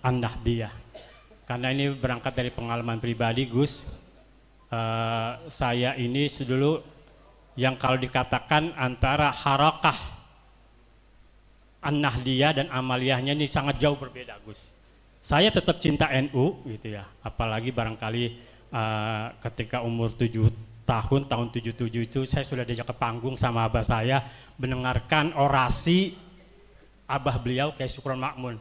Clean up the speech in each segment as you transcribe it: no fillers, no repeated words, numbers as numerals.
An-Nahdiyah. Karena ini berangkat dari pengalaman pribadi, Gus. Saya ini dulu yang kalau dikatakan antara harakah An-Nahdiyah dan amaliyahnya ini sangat jauh berbeda, Gus. Saya tetap cinta NU gitu ya, apalagi barangkali ketika umur 7 tahun 77 itu saya sudah diajak ke panggung sama abah saya mendengarkan orasi abah beliau kayak Syukron Makmun.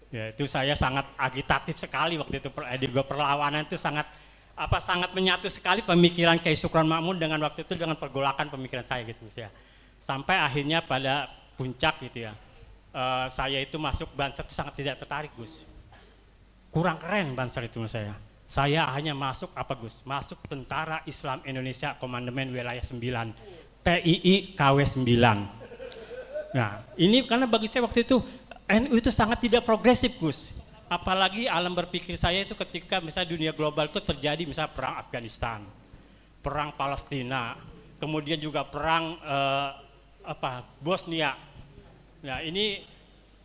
Ya, itu saya sangat agitatif sekali waktu itu, juga perlawanan itu sangat menyatu sekali pemikiran kayak Syukron Makmun dengan waktu itu dengan pergolakan pemikiran saya gitu ya. Sampai akhirnya pada puncak gitu ya. Saya itu masuk Banser itu sangat tidak tertarik, Gus. Kurang keren Banser itu menurut saya. Saya hanya masuk apa, Gus? Masuk Tentara Islam Indonesia Komandemen Wilayah 9, TII KW 9. Nah, ini karena bagi saya waktu itu NU itu sangat tidak progresif, Gus. Apalagi alam berpikir saya itu ketika misalnya dunia global itu terjadi misalnya perang Afghanistan, perang Palestina, kemudian juga perang Bosnia. Nah, ini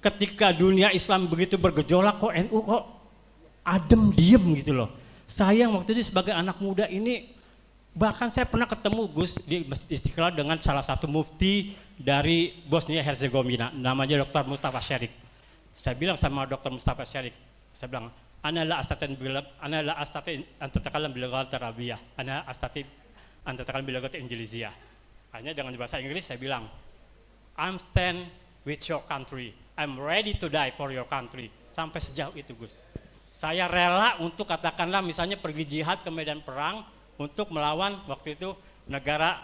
ketika dunia Islam begitu bergejolak kok NU kok adem diem gitu loh. Saya waktu itu sebagai anak muda ini, bahkan saya pernah ketemu Gus di Masjid Istiqlal dengan salah satu mufti dari Bosnia Herzegovina, namanya Dr. Mustafa Syarik. Saya bilang sama Dr. Mustafa Syarik, saya bilang, ana la astati an tatakalam bil lughati arabiyah, ana astati an tatakalam bil lughati injiliziyah. Hanya dengan bahasa Inggris saya bilang, I'm stand with your country, I'm ready to die for your country. Sampai sejauh itu, Gus. Saya rela untuk katakanlah misalnya pergi jihad ke medan perang untuk melawan waktu itu negara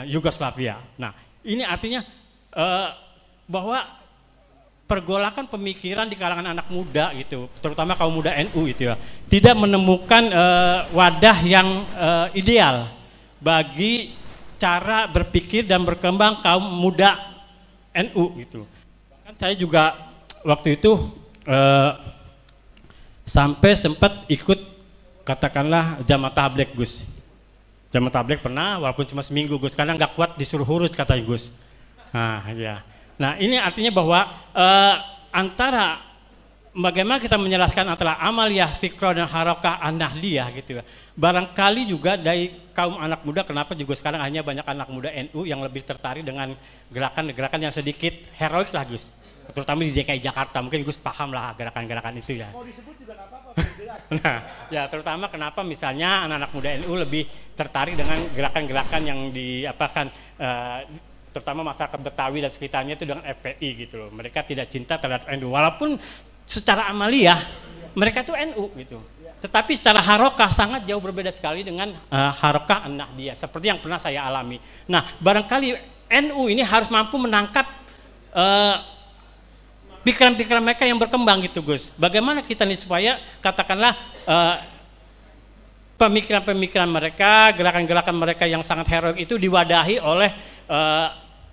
Yugoslavia. Nah, ini artinya bahwa pergolakan pemikiran di kalangan anak muda gitu, terutama kaum muda NU itu ya, tidak menemukan wadah yang ideal bagi cara berpikir dan berkembang kaum muda NU gitu. Bahkan saya juga waktu itu sampai sempat ikut katakanlah jamaah tabligh, Gus. Jamaah tabligh pernah, walaupun cuma seminggu, Gus, karena nggak kuat disuruh huruf katanya, Gus. Nah, ya. Nah, ini artinya bahwa antara bagaimana kita menjelaskan antara amaliyah, fikrah dan harakah an-nahdiyah gitu ya. Barangkali juga dari kaum anak muda, kenapa juga sekarang hanya banyak anak muda NU yang lebih tertarik dengan gerakan-gerakan yang sedikit heroik lah, Gus. Terutama di DKI Jakarta, mungkin Gus paham lah gerakan-gerakan itu ya. Mau disebut juga nggak apa-apa. Nah, ya terutama kenapa misalnya anak-anak muda NU lebih tertarik dengan gerakan-gerakan yang diapakan, terutama masyarakat Betawi dan sekitarnya itu dengan FPI gitu loh. Mereka tidak cinta terhadap NU, walaupun secara amaliyah mereka itu NU gitu. Tetapi secara harokah sangat jauh berbeda sekali dengan harokah an-nahdiyah seperti yang pernah saya alami. Nah, barangkali NU ini harus mampu menangkap pikiran-pikiran mereka yang berkembang gitu, Gus. Bagaimana kita nih supaya katakanlah pemikiran-pemikiran mereka, gerakan-gerakan mereka yang sangat heroik itu diwadahi oleh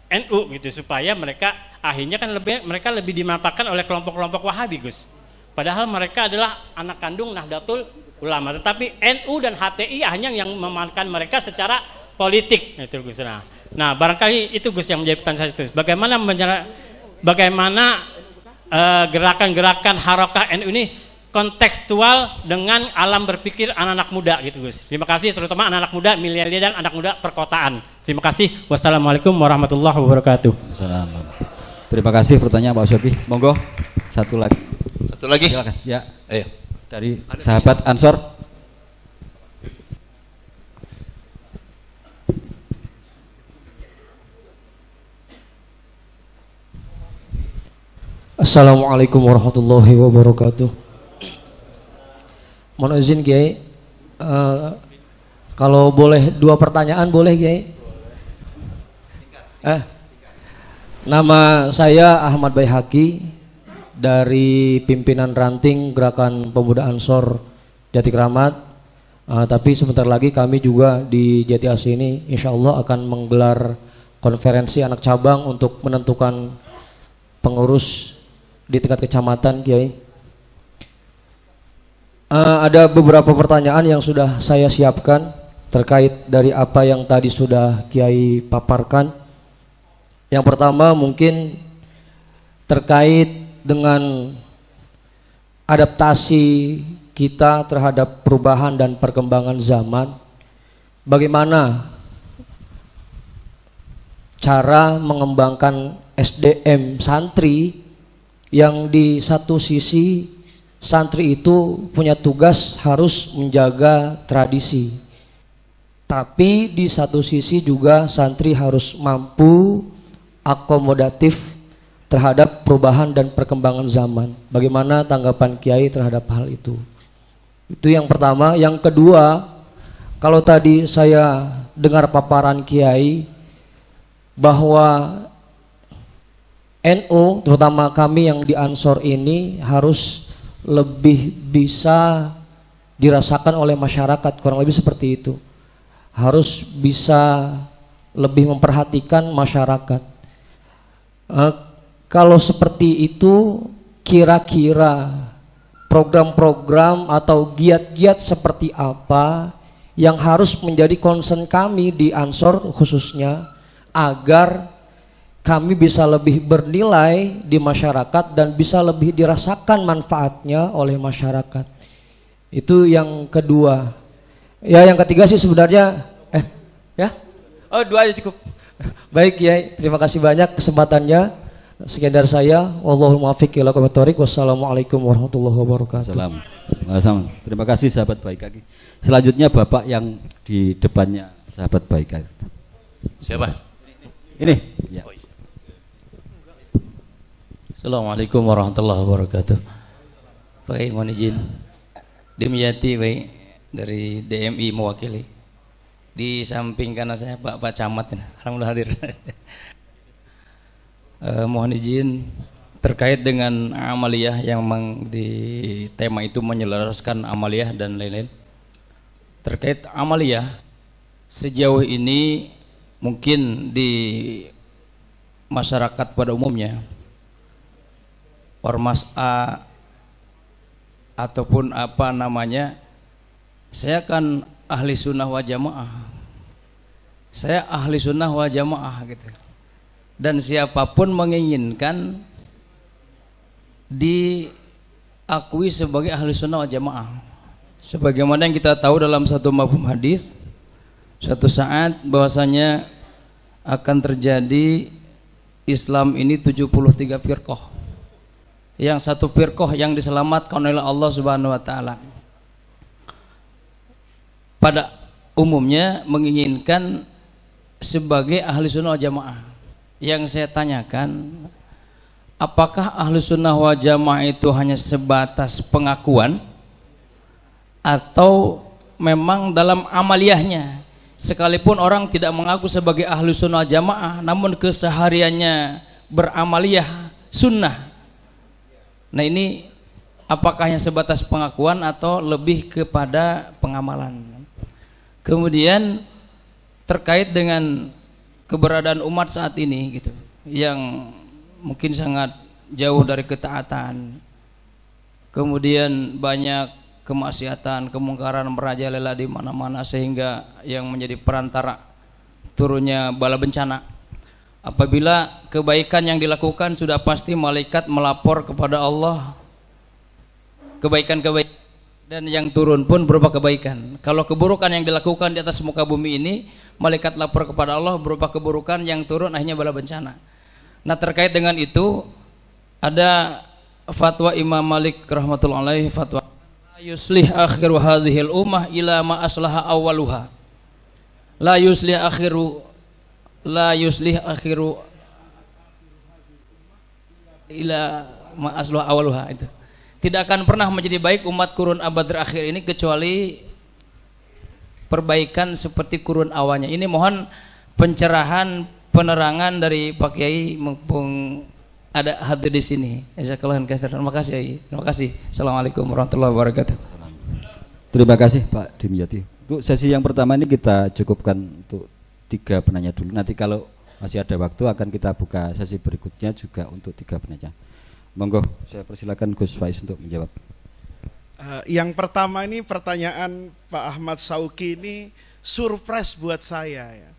NU gitu, supaya mereka akhirnya kan mereka lebih dimanfaatkan oleh kelompok-kelompok Wahabi, Gus. Padahal mereka adalah anak kandung Nahdlatul Ulama, tetapi NU dan HTI hanya yang memanfaatkan mereka secara politik itu, Gus. Nah, barangkali itu, Gus, yang menjadi pertanyaan saya terus. Bagaimana gerakan-gerakan harakah NU ini kontekstual dengan alam berpikir anak-anak muda gitu, Gus. Terima kasih, terutama anak-anak muda milenial dan anak muda perkotaan. Terima kasih. Wassalamualaikum warahmatullahi wabarakatuh. Assalamualaikum. Terima kasih pertanyaan Pak Syofi. Monggo satu lagi. Satu lagi. Silakan. Ya. Ayo. Dari sahabat Ansor. Assalamualaikum warahmatullahi wabarakatuh. Mohon izin, Kiai, kalau boleh 2 pertanyaan boleh, Kiai? Nama saya Ahmad Baihaqi dari pimpinan ranting Gerakan Pemuda Ansor Jati Kramat. Tapi sebentar lagi kami juga di Jati Asih ini insya Allah akan menggelar konferensi anak cabang untuk menentukan pengurus di tingkat kecamatan, Kiai. Ada beberapa pertanyaan yang sudah saya siapkan terkait dari apa yang tadi sudah Kiai paparkan. Yang pertama mungkin terkait dengan adaptasi kita terhadap perubahan dan perkembangan zaman, bagaimana cara mengembangkan SDM santri yang di satu sisi santri itu punya tugas harus menjaga tradisi, tapi di satu sisi juga santri harus mampu akomodatif terhadap perubahan dan perkembangan zaman. Bagaimana tanggapan Kiai terhadap hal itu? Itu yang pertama. Yang kedua, kalau tadi saya dengar paparan Kiai bahwa NU, terutama kami yang di Ansor ini, harus lebih bisa dirasakan oleh masyarakat, kurang lebih seperti itu. Harus bisa lebih memperhatikan masyarakat. Kalau seperti itu, kira-kira program-program atau giat-giat seperti apa yang harus menjadi concern kami di Ansor khususnya, agar kami bisa lebih bernilai di masyarakat dan bisa lebih dirasakan manfaatnya oleh masyarakat. Itu yang kedua. Ya, yang ketiga sih sebenarnya dua aja cukup. Baik ya, terima kasih banyak kesempatannya. Sekian dari saya. Wallahul muwaffiq ila aqwamit thoriq. Wassalamualaikum warahmatullahi wabarakatuh. Assalamualaikum. Terima kasih sahabat baik kaki. Selanjutnya Bapak yang di depannya sahabat baik kaki. Siapa? Ini. Ya. Assalamualaikum warahmatullahi wabarakatuh. Baik, mohon izin. Dimyati baik dari DMI mewakili. Di samping kanan saya Pak Camat, alhamdulillah hadir. Mohon izin terkait dengan amaliyah yang memang di tema itu menyelaraskan amaliyah dan lain-lain. Terkait amaliyah sejauh ini mungkin di masyarakat pada umumnya, ormas A ataupun apa namanya, saya kan ahli sunnah wa jamaah, saya ahli sunnah wa jamaah gitu, dan siapapun menginginkan diakui sebagai ahli sunnah wa jamaah, sebagaimana yang kita tahu dalam satu mafhum hadis, suatu saat bahwasanya akan terjadi Islam ini 73 firqah, yang satu firqah yang diselamatkan oleh Allah Subhanahu wa taala. Pada umumnya menginginkan sebagai ahli sunnah wal jamaah. Yang saya tanyakan, apakah ahli sunnah wal jamaah itu hanya sebatas pengakuan, atau memang dalam amaliyahnya sekalipun orang tidak mengaku sebagai ahli sunnah wal jamaah namun kesehariannya beramaliyah sunnah? Nah, ini apakah hanya sebatas pengakuan atau lebih kepada pengamalan? Kemudian terkait dengan keberadaan umat saat ini gitu, yang mungkin sangat jauh dari ketaatan, kemudian banyak kemaksiatan, kemungkaran merajalela di mana-mana, sehingga yang menjadi perantara turunnya bala bencana. Apabila kebaikan yang dilakukan sudah pasti malaikat melapor kepada Allah kebaikan-kebaikan, dan yang turun pun berupa kebaikan. Kalau keburukan yang dilakukan di atas muka bumi ini, malaikat lapor kepada Allah berupa keburukan, yang turun akhirnya bala bencana. Nah, terkait dengan itu ada fatwa Imam Malik rahmatullahi alaihi, fatwa la yuslih akhiru hadhil ummah ila ma aslaha awwaluha. La yuslih akhiru ila ma aslaha awwaluha. Itu tidak akan pernah menjadi baik umat kurun abad terakhir ini kecuali perbaikan seperti kurun awalnya. Ini mohon pencerahan, penerangan dari Pak Kiai mumpung ada hadir di sini. Jazakallahu khairan. Terima kasih. Terima kasih. Assalamualaikum warahmatullahi wabarakatuh. Terima kasih Pak Dimyati. Untuk sesi yang pertama ini kita cukupkan untuk 3 penanya dulu. Nanti kalau masih ada waktu akan kita buka sesi berikutnya juga untuk 3 penanya. Monggo, saya persilakan Gus Faiz untuk menjawab. Yang pertama ini pertanyaan Pak Ahmad Sauki ini surprise buat saya ya.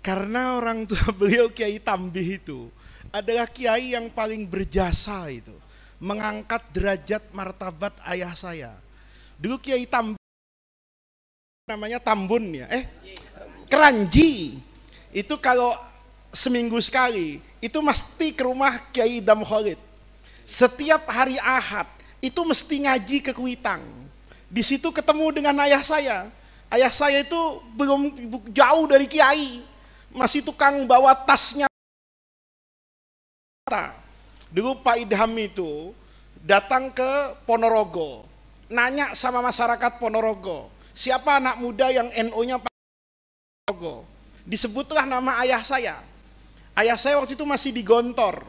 Karena orang tua beliau Kiai Tambih itu adalah kiai yang paling berjasa itu mengangkat derajat martabat ayah saya. Dulu Kiai Tambun, namanya Tambun ya, Keranji. Itu kalau seminggu sekali, itu mesti ke rumah Kiai Idam Khalid. Setiap hari Ahad, itu mesti ngaji ke Kuitang. Di situ ketemu dengan ayah saya. Ayah saya itu belum jauh dari Kiai, masih tukang bawa tasnya. Dulu Pak Idham itu datang ke Ponorogo, nanya sama masyarakat Ponorogo, siapa anak muda yang NO-nya Pak Ponorogo. Disebutlah nama ayah saya. Ayah saya waktu itu masih di Gontor.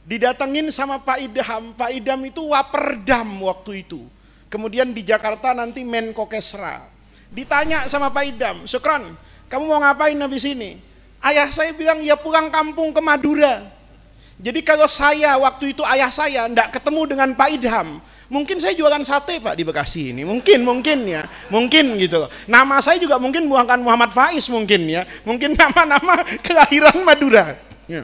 Didatengin sama Pak Idham. Pak Idham itu Waperdam waktu itu. Kemudian di Jakarta nanti Menko Kesra. Ditanya sama Pak Idham, Syukron, kamu mau ngapain habis ini? Ayah saya bilang, ya pulang kampung ke Madura. Jadi kalau saya waktu itu ayah saya ndak ketemu dengan Pak Idham, mungkin saya jualan sate Pak di Bekasi ini, mungkin ya, mungkin gitu. Nama saya juga mungkin bukan Muhammad Faiz mungkin ya, mungkin nama-nama kelahiran Madura. Ya.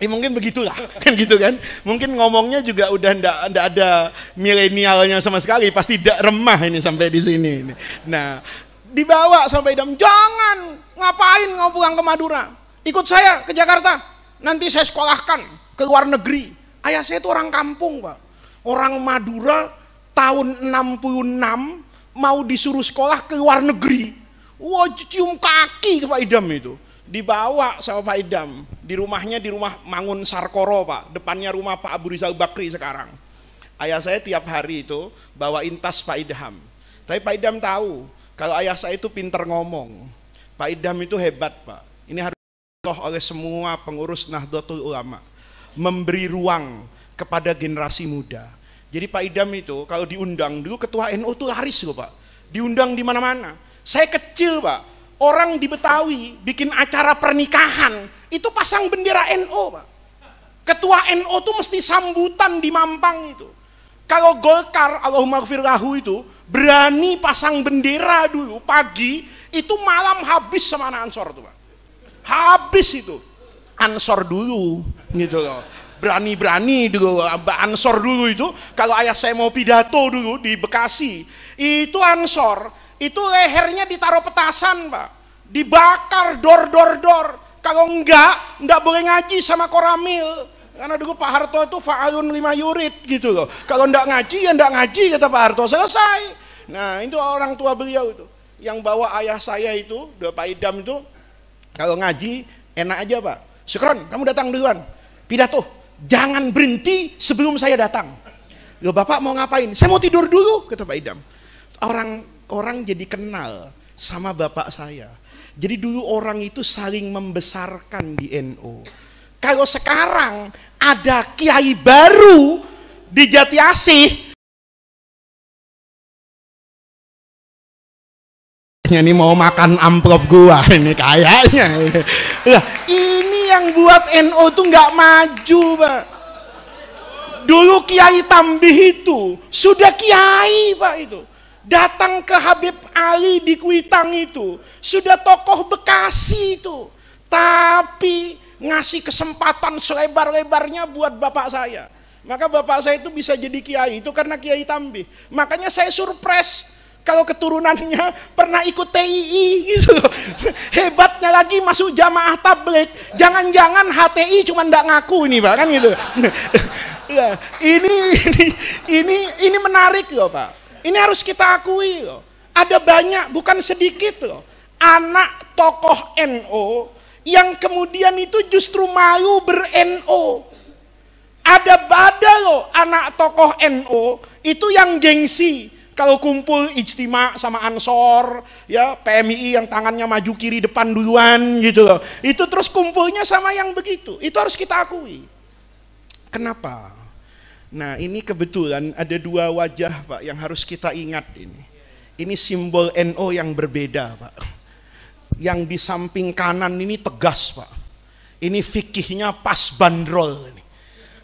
Mungkin begitulah, kan gitu kan. Mungkin ngomongnya juga udah ndak ada milenialnya sama sekali, pasti tidak remah ini sampai di sini. Nah, dibawa sampai Idham, jangan, ngapain ngau pulang ke Madura? Ikut saya ke Jakarta. Nanti saya sekolahkan ke luar negeri. Ayah saya itu orang kampung Pak. Orang Madura tahun 66 mau disuruh sekolah ke luar negeri. Wah, cium kaki ke Pak Idham itu. Dibawa sama Pak Idham. Di rumahnya, di rumah Mangun Sarkoro Pak. Depannya rumah Pak Abu Rizal Bakri sekarang. Ayah saya tiap hari itu bawain tas Pak Idham. Tapi Pak Idham tahu kalau ayah saya itu pinter ngomong. Pak Idham itu hebat Pak. Ini harus oleh semua pengurus Nahdlatul Ulama, memberi ruang kepada generasi muda. Jadi Pak Idham itu kalau diundang, dulu ketua NU itu laris loh Pak, diundang di mana-mana. Saya kecil Pak, orang di Betawi bikin acara pernikahan itu pasang bendera NU Pak. Ketua NU itu mesti sambutan di Mampang itu. Kalau Golkar, Allahumma gfir lahu itu berani pasang bendera dulu pagi, itu malam habis sama anak Ansor tuh Pak. Habis itu Ansor dulu gitu loh, berani-berani dulu Ansor dulu itu. Kalau ayah saya mau pidato dulu di Bekasi itu Ansor itu lehernya ditaruh petasan Pak, dibakar dor. Kalau enggak boleh ngaji sama Koramil, karena dulu Pak Harto itu fa'alun lima yurid gitu loh. Kalau enggak ngaji ya enggak ngaji kata Pak Harto, selesai. Nah itu orang tua beliau itu yang bawa ayah saya itu, Pak Idham itu. Kalau ngaji enak aja Pak. Syukron, kamu datang duluan. Pidato, jangan berhenti sebelum saya datang. Loh Bapak mau ngapain? Saya mau tidur dulu, kata Pak Idham. Orang jadi kenal sama bapak saya. Jadi dulu orang itu saling membesarkan di NU. Kalau sekarang ada kiai baru di Jati Asih, ini mau makan amplop gua ini kayaknya. Ini yang buat NU tuh nggak maju Pak. Dulu Kiai Tambih itu sudah kiai Pak, itu datang ke Habib Ali di Kuitang itu sudah tokoh Bekasi itu, tapi ngasih kesempatan selebar-lebarnya buat bapak saya. Maka bapak saya itu bisa jadi kiai itu karena Kiai Tambih. Makanya saya surprise kalau keturunannya pernah ikut TII gitu. Hebatnya lagi masuk jamaah tabligh. Jangan-jangan HTI cuma ndak ngaku ini Pak, kan gitu. Ini menarik loh Pak. Ini harus kita akui loh. Ada banyak, bukan sedikit loh, anak tokoh NU yang kemudian itu justru malu ber-NU. Ada loh anak tokoh NU itu yang gengsi. Kalau kumpul ijtima sama Ansor, ya PMI yang tangannya maju kiri depan duluan gitu loh. Itu terus kumpulnya sama yang begitu. Itu harus kita akui. Kenapa? Nah ini kebetulan ada dua wajah Pak yang harus kita ingat ini. Ini simbol NU yang berbeda Pak. Yang di samping kanan ini tegas Pak. Ini fikihnya pas bandrol ini.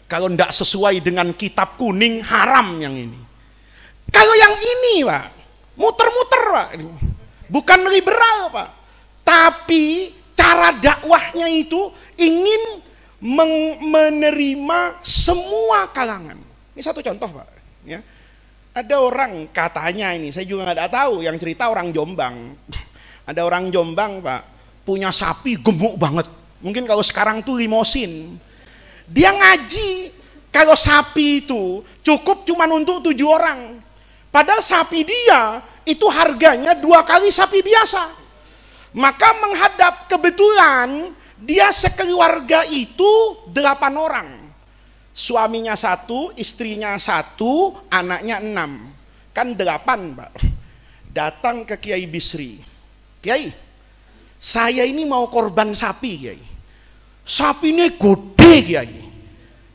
Kalau tidak sesuai dengan kitab kuning haram yang ini. Kalau yang ini Pak, muter-muter Pak, bukan liberal Pak, tapi cara dakwahnya itu ingin menerima semua kalangan. Ini satu contoh, Pak. Ya. Ada orang katanya ini, saya juga nggak tahu, yang cerita orang Jombang. Ada orang Jombang, Pak, punya sapi gemuk banget. Mungkin kalau sekarang tuh limosin. Dia ngaji kalau sapi itu cukup cuma untuk 7 orang. Padahal sapi dia itu harganya 2 kali sapi biasa. Maka menghadap kebetulan dia sekeluarga itu 8 orang. Suaminya 1, istrinya 1, anaknya 6. Kan 8, Pak. Datang ke Kiai Bisri. Kiai, saya ini mau korban sapi, Kiai. Sapi ini gede, Kiai.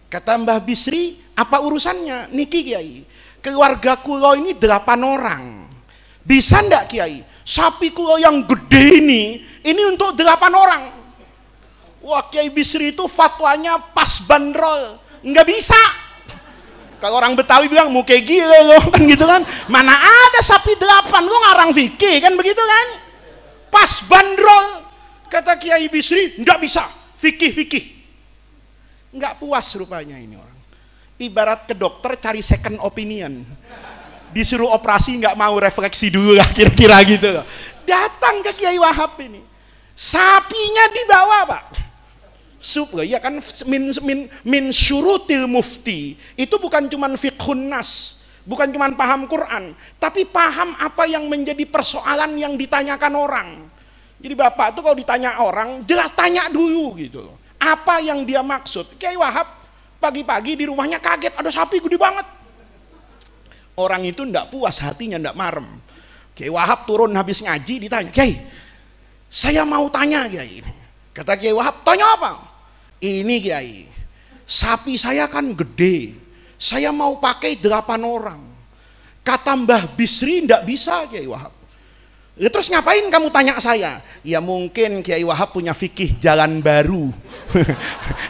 Kata Mbah Bisri, apa urusannya? Niki, Kiai, keluarga kulo ini 8 orang. Bisa ndak, Kiai? Sapi kulo yang gede ini untuk 8 orang. Wah, Kiai Bisri itu fatwanya pas bandrol. Nggak bisa. Kalau orang Betawi bilang mau kayak gila loh, kan gitu kan. Mana ada sapi 8, lo ngarang fikih kan begitu kan. Pas bandrol. Kata Kiai Bisri, nggak bisa. Fikih. Nggak puas rupanya ini orang. Ibarat ke dokter cari second opinion. Disuruh operasi nggak mau, refleksi dulu lah kira-kira gitu loh. Datang ke Kiai Wahab ini. Sapinya dibawa, Pak. Ya kan, min syurutil mufti itu bukan cuma fiqhun nas, bukan cuma paham Quran, tapi paham apa yang menjadi persoalan yang ditanyakan orang. Jadi bapak tuh kalau ditanya orang jelas tanya dulu gitu loh, apa yang dia maksud. Kiai Wahab pagi-pagi di rumahnya kaget ada sapi gede banget. Orang itu ndak puas hatinya, ndak marem. Kiai Wahab turun habis ngaji ditanya, Kiai, saya mau tanya, Kiai. Kata Kiai Wahab, tanya apa? Ini, Kiai, sapi saya kan gede, saya mau pakai 8 orang. Kata Mbah Bisri ndak bisa, Kiai Wahab. Ya, terus ngapain kamu tanya saya? Ya mungkin Kiai Wahab punya fikih jalan baru.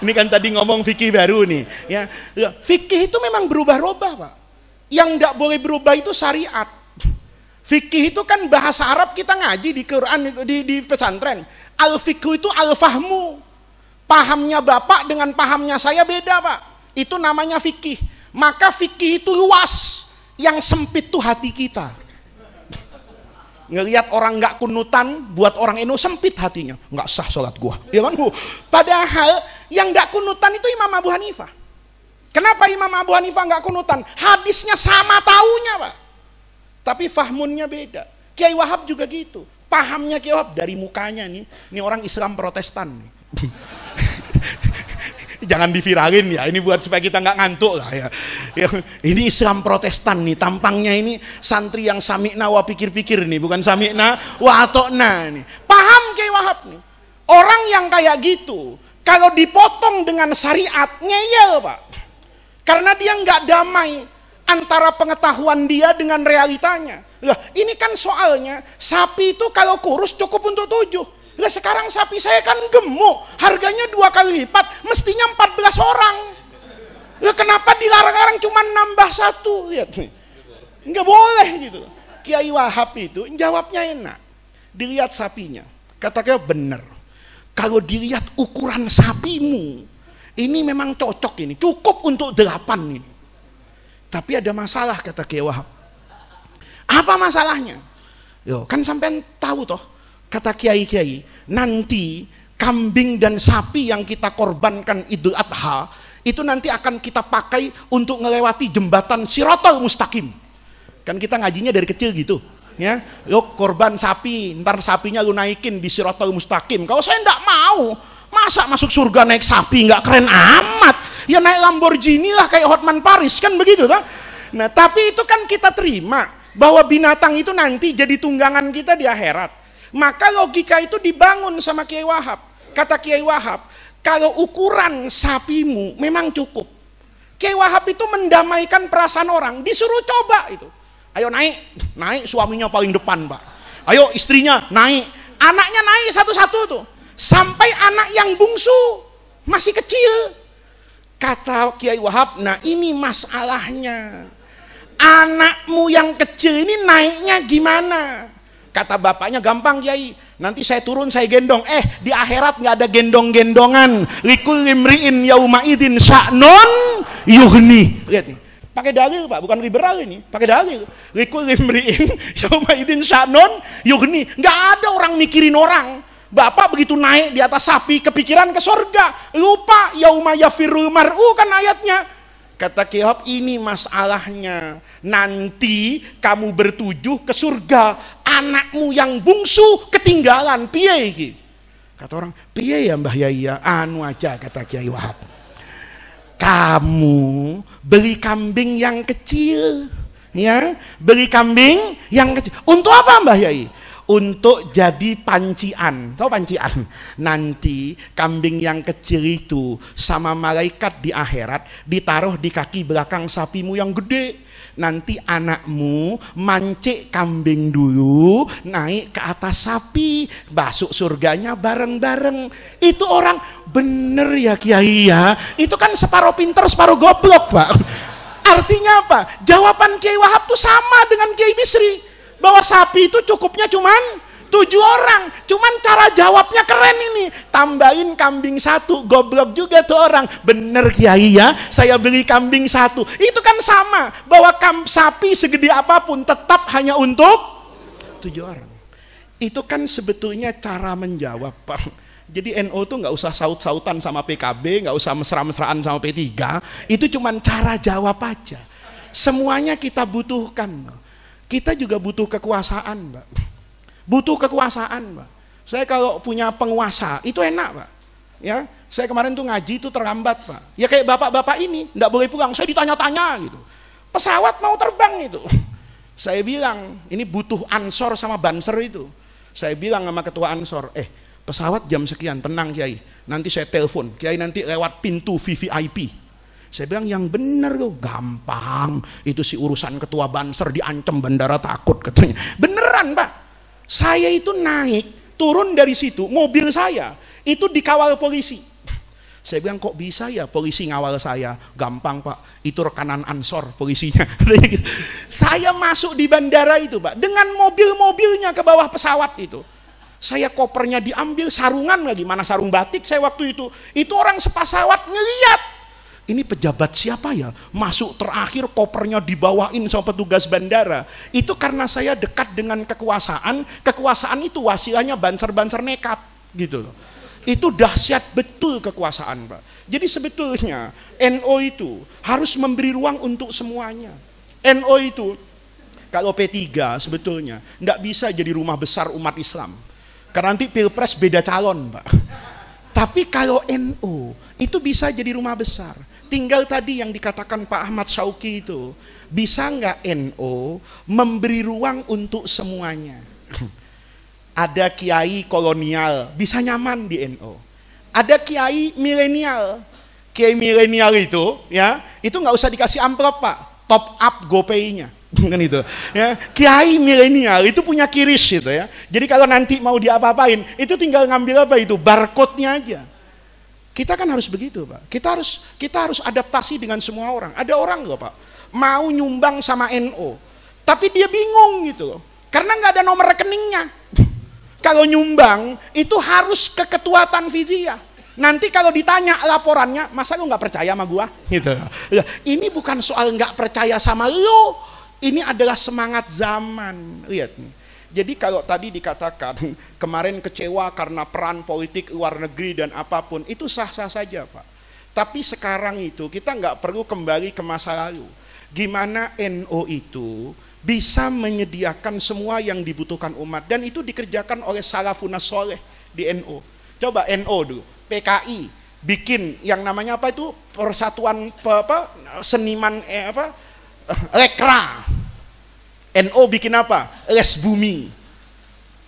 Ini kan tadi ngomong fikih baru nih. Ya, fikih itu memang berubah-ubah, Pak. Yang ndak boleh berubah itu syariat. Fikih itu kan bahasa Arab, kita ngaji di Quran, di pesantren. Al-fikhu itu al-fahmu. Pahamnya bapak dengan pahamnya saya beda, Pak. Itu namanya fikih. Maka fikih itu luas. Yang sempit tuh hati kita. Ngelihat orang nggak kunutan, buat orang ini sempit hatinya. Nggak sah sholat gua. Ya kan? Padahal yang nggak kunutan itu Imam Abu Hanifah. Kenapa Imam Abu Hanifah nggak kunutan? Hadisnya sama taunya, Pak. Tapi fahmunnya beda. Kiai Wahab juga gitu. Pahamnya Kiai Wahab dari mukanya nih. Ini orang Islam Protestan nih. Jangan diviralin ya, ini buat supaya kita nggak ngantuk lah ya. Ini Islam Protestan nih, tampangnya ini santri yang sami'na wa pikir-pikir nih, bukan sami'na wa atokna nih. Paham Kiai Wahab nih. Orang yang kayak gitu, kalau dipotong dengan syariat ngeyel, Pak. Karena dia nggak damai antara pengetahuan dia dengan realitanya. Lah, ini kan soalnya sapi itu kalau kurus cukup untuk 7. Lah sekarang sapi saya kan gemuk, harganya 2 kali lipat, mestinya 14 orang. Lah kenapa dilarang-larang cuma nambah 1? Lihat nih. Enggak boleh gitu. Kiai Wahab itu jawabnya enak. Dilihat sapinya. Kata-kata bener. Kalau dilihat ukuran sapimu, ini memang cocok ini, cukup untuk 8 ini. Tapi ada masalah, kata Kiai Wahab. Apa masalahnya? Yo, kan sampean tahu toh. Kata kiai-kiai, nanti kambing dan sapi yang kita korbankan Idul Adha itu nanti akan kita pakai untuk melewati jembatan Shiratal Mustaqim. Kan kita ngajinya dari kecil gitu, ya. Lo korban sapi, ntar sapinya lu naikin di Shiratal Mustaqim. Kalau saya enggak mau, masa masuk surga naik sapi, nggak keren amat? Ya naik Lamborghini lah kayak Hotman Paris, kan begitu kan? Nah, tapi itu kan kita terima bahwa binatang itu nanti jadi tunggangan kita di akhirat. Maka logika itu dibangun sama Kiai Wahab. Kata Kiai Wahab, kalau ukuran sapimu memang cukup. Kiai Wahab itu mendamaikan perasaan orang, disuruh coba itu. Ayo naik suaminya paling depan, Pak. Ayo istrinya naik, anaknya naik satu-satu tuh. Sampai anak yang bungsu, masih kecil. Kata Kiai Wahab, nah ini masalahnya. Anakmu yang kecil ini naiknya gimana? Kata bapaknya, gampang Kiai, nanti saya turun saya gendong. Di akhirat nggak ada gendong-gendongan. Likulli imri'in yauma idzin sya'nun yughni. Lihat nih, pakai dalil Pak, bukan liberal ini, pakai dalil. Likulli imri'in yauma idzin sya'nun yughni. Nggak ada orang mikirin orang. Bapak begitu naik di atas sapi, kepikiran ke surga, lupa yauma yafirul mar'u kan ayatnya. Kata Kiai Wahab, ini masalahnya. Nanti kamu bertujuh ke surga, anakmu yang bungsu ketinggalan. Piye iki? Kata orang, piye ya Mbah Yai ya? Anu aja, kata Kiai Wahab. Kamu beli kambing yang kecil, ya, beli kambing yang kecil. Untuk apa Mbah Yai? Untuk jadi pancian. Tahu pancian? Nanti kambing yang kecil itu sama malaikat di akhirat ditaruh di kaki belakang sapimu yang gede. Nanti anakmu mancik kambing dulu, naik ke atas sapi, masuk surganya bareng-bareng. Itu orang bener ya Kiai ya. Itu kan separuh pinter separuh goblok Pak. Artinya apa? Jawaban Kiai Wahab tuh sama dengan Kiai Bisri, bahwa sapi itu cukupnya cuman 7 orang. Cuman cara jawabnya keren ini. Tambahin kambing 1, goblok juga tuh orang. Bener Kiai ya, saya beli kambing 1. Itu kan sama, bahwa sapi segede apapun tetap hanya untuk 7 orang. Itu kan sebetulnya cara menjawab Pak. Jadi NU tuh nggak usah saut-sautan sama PKB, nggak usah mesra-mesraan sama P3. Itu cuman cara jawab aja. Semuanya kita butuhkan. Kita juga butuh kekuasaan, Mbak. Butuh kekuasaan, Mbak. Saya kalau punya penguasa, itu enak, Pak. Ya, saya kemarin tuh ngaji itu terlambat, Pak. Ya kayak bapak-bapak ini, enggak boleh pulang. Saya ditanya-tanya gitu. Pesawat mau terbang itu. Saya bilang, ini butuh ansor sama banser itu. Saya bilang sama ketua ansor, pesawat jam sekian, tenang Kiai. Nanti saya telepon, Kiai nanti lewat pintu VVIP. Saya bilang yang benar loh, gampang. Itu si urusan ketua banser diancam bandara takut katanya. Beneran Pak. Saya itu naik, turun dari situ, mobil saya itu dikawal polisi. Saya bilang kok bisa ya polisi ngawal saya? Gampang Pak, itu rekanan ansor polisinya. Saya masuk di bandara itu Pak, dengan mobil-mobilnya ke bawah pesawat itu. Saya kopernya diambil, sarungan lagi, mana sarung batik saya waktu itu. Itu orang sepasawat ngeliat. Ini pejabat siapa ya? Masuk terakhir kopernya dibawain sama petugas bandara. Itu karena saya dekat dengan kekuasaan. Kekuasaan itu wasilahnya banser-banser nekat gitu loh. Itu dahsyat betul kekuasaan Pak. Jadi sebetulnya NU itu harus memberi ruang untuk semuanya. NU itu kalau P3 sebetulnya tidak bisa jadi rumah besar umat Islam. Karena nanti pilpres beda calon Pak. Tapi kalau NU itu bisa jadi rumah besar. Tinggal tadi yang dikatakan Pak Ahmad Syauqi itu, bisa nggak NU memberi ruang untuk semuanya? Ada kiai kolonial, bisa nyaman di NU. Ada kiai milenial. Kiai milenial itu, ya, itu nggak usah dikasih amplop Pak, top up GoPay-nya. Kan itu ya, kiai milenial itu punya kiris gitu ya. Jadi kalau nanti mau diapa-apain itu tinggal ngambil apa itu barcode-nya aja. Kita kan harus begitu Pak. Kita harus adaptasi dengan semua orang. Ada orang loh Pak mau nyumbang sama NU, tapi dia bingung gitu loh, karena nggak ada nomor rekeningnya. Kalau nyumbang itu harus ke ketua Tanfidiyah. Nanti kalau ditanya laporannya, masa lu nggak percaya sama gua? Gitu. Ini bukan soal nggak percaya sama lu. Ini adalah semangat zaman. Lihat nih. Jadi kalau tadi dikatakan kemarin kecewa karena peran politik luar negeri dan apapun, itu sah-sah saja Pak. Tapi sekarang itu kita nggak perlu kembali ke masa lalu. Gimana NU itu bisa menyediakan semua yang dibutuhkan umat, dan itu dikerjakan oleh salafun soleh di NU. Coba NU dulu, PKI bikin yang namanya apa itu persatuan seniman Lekra. NU bikin apa? Les bumi.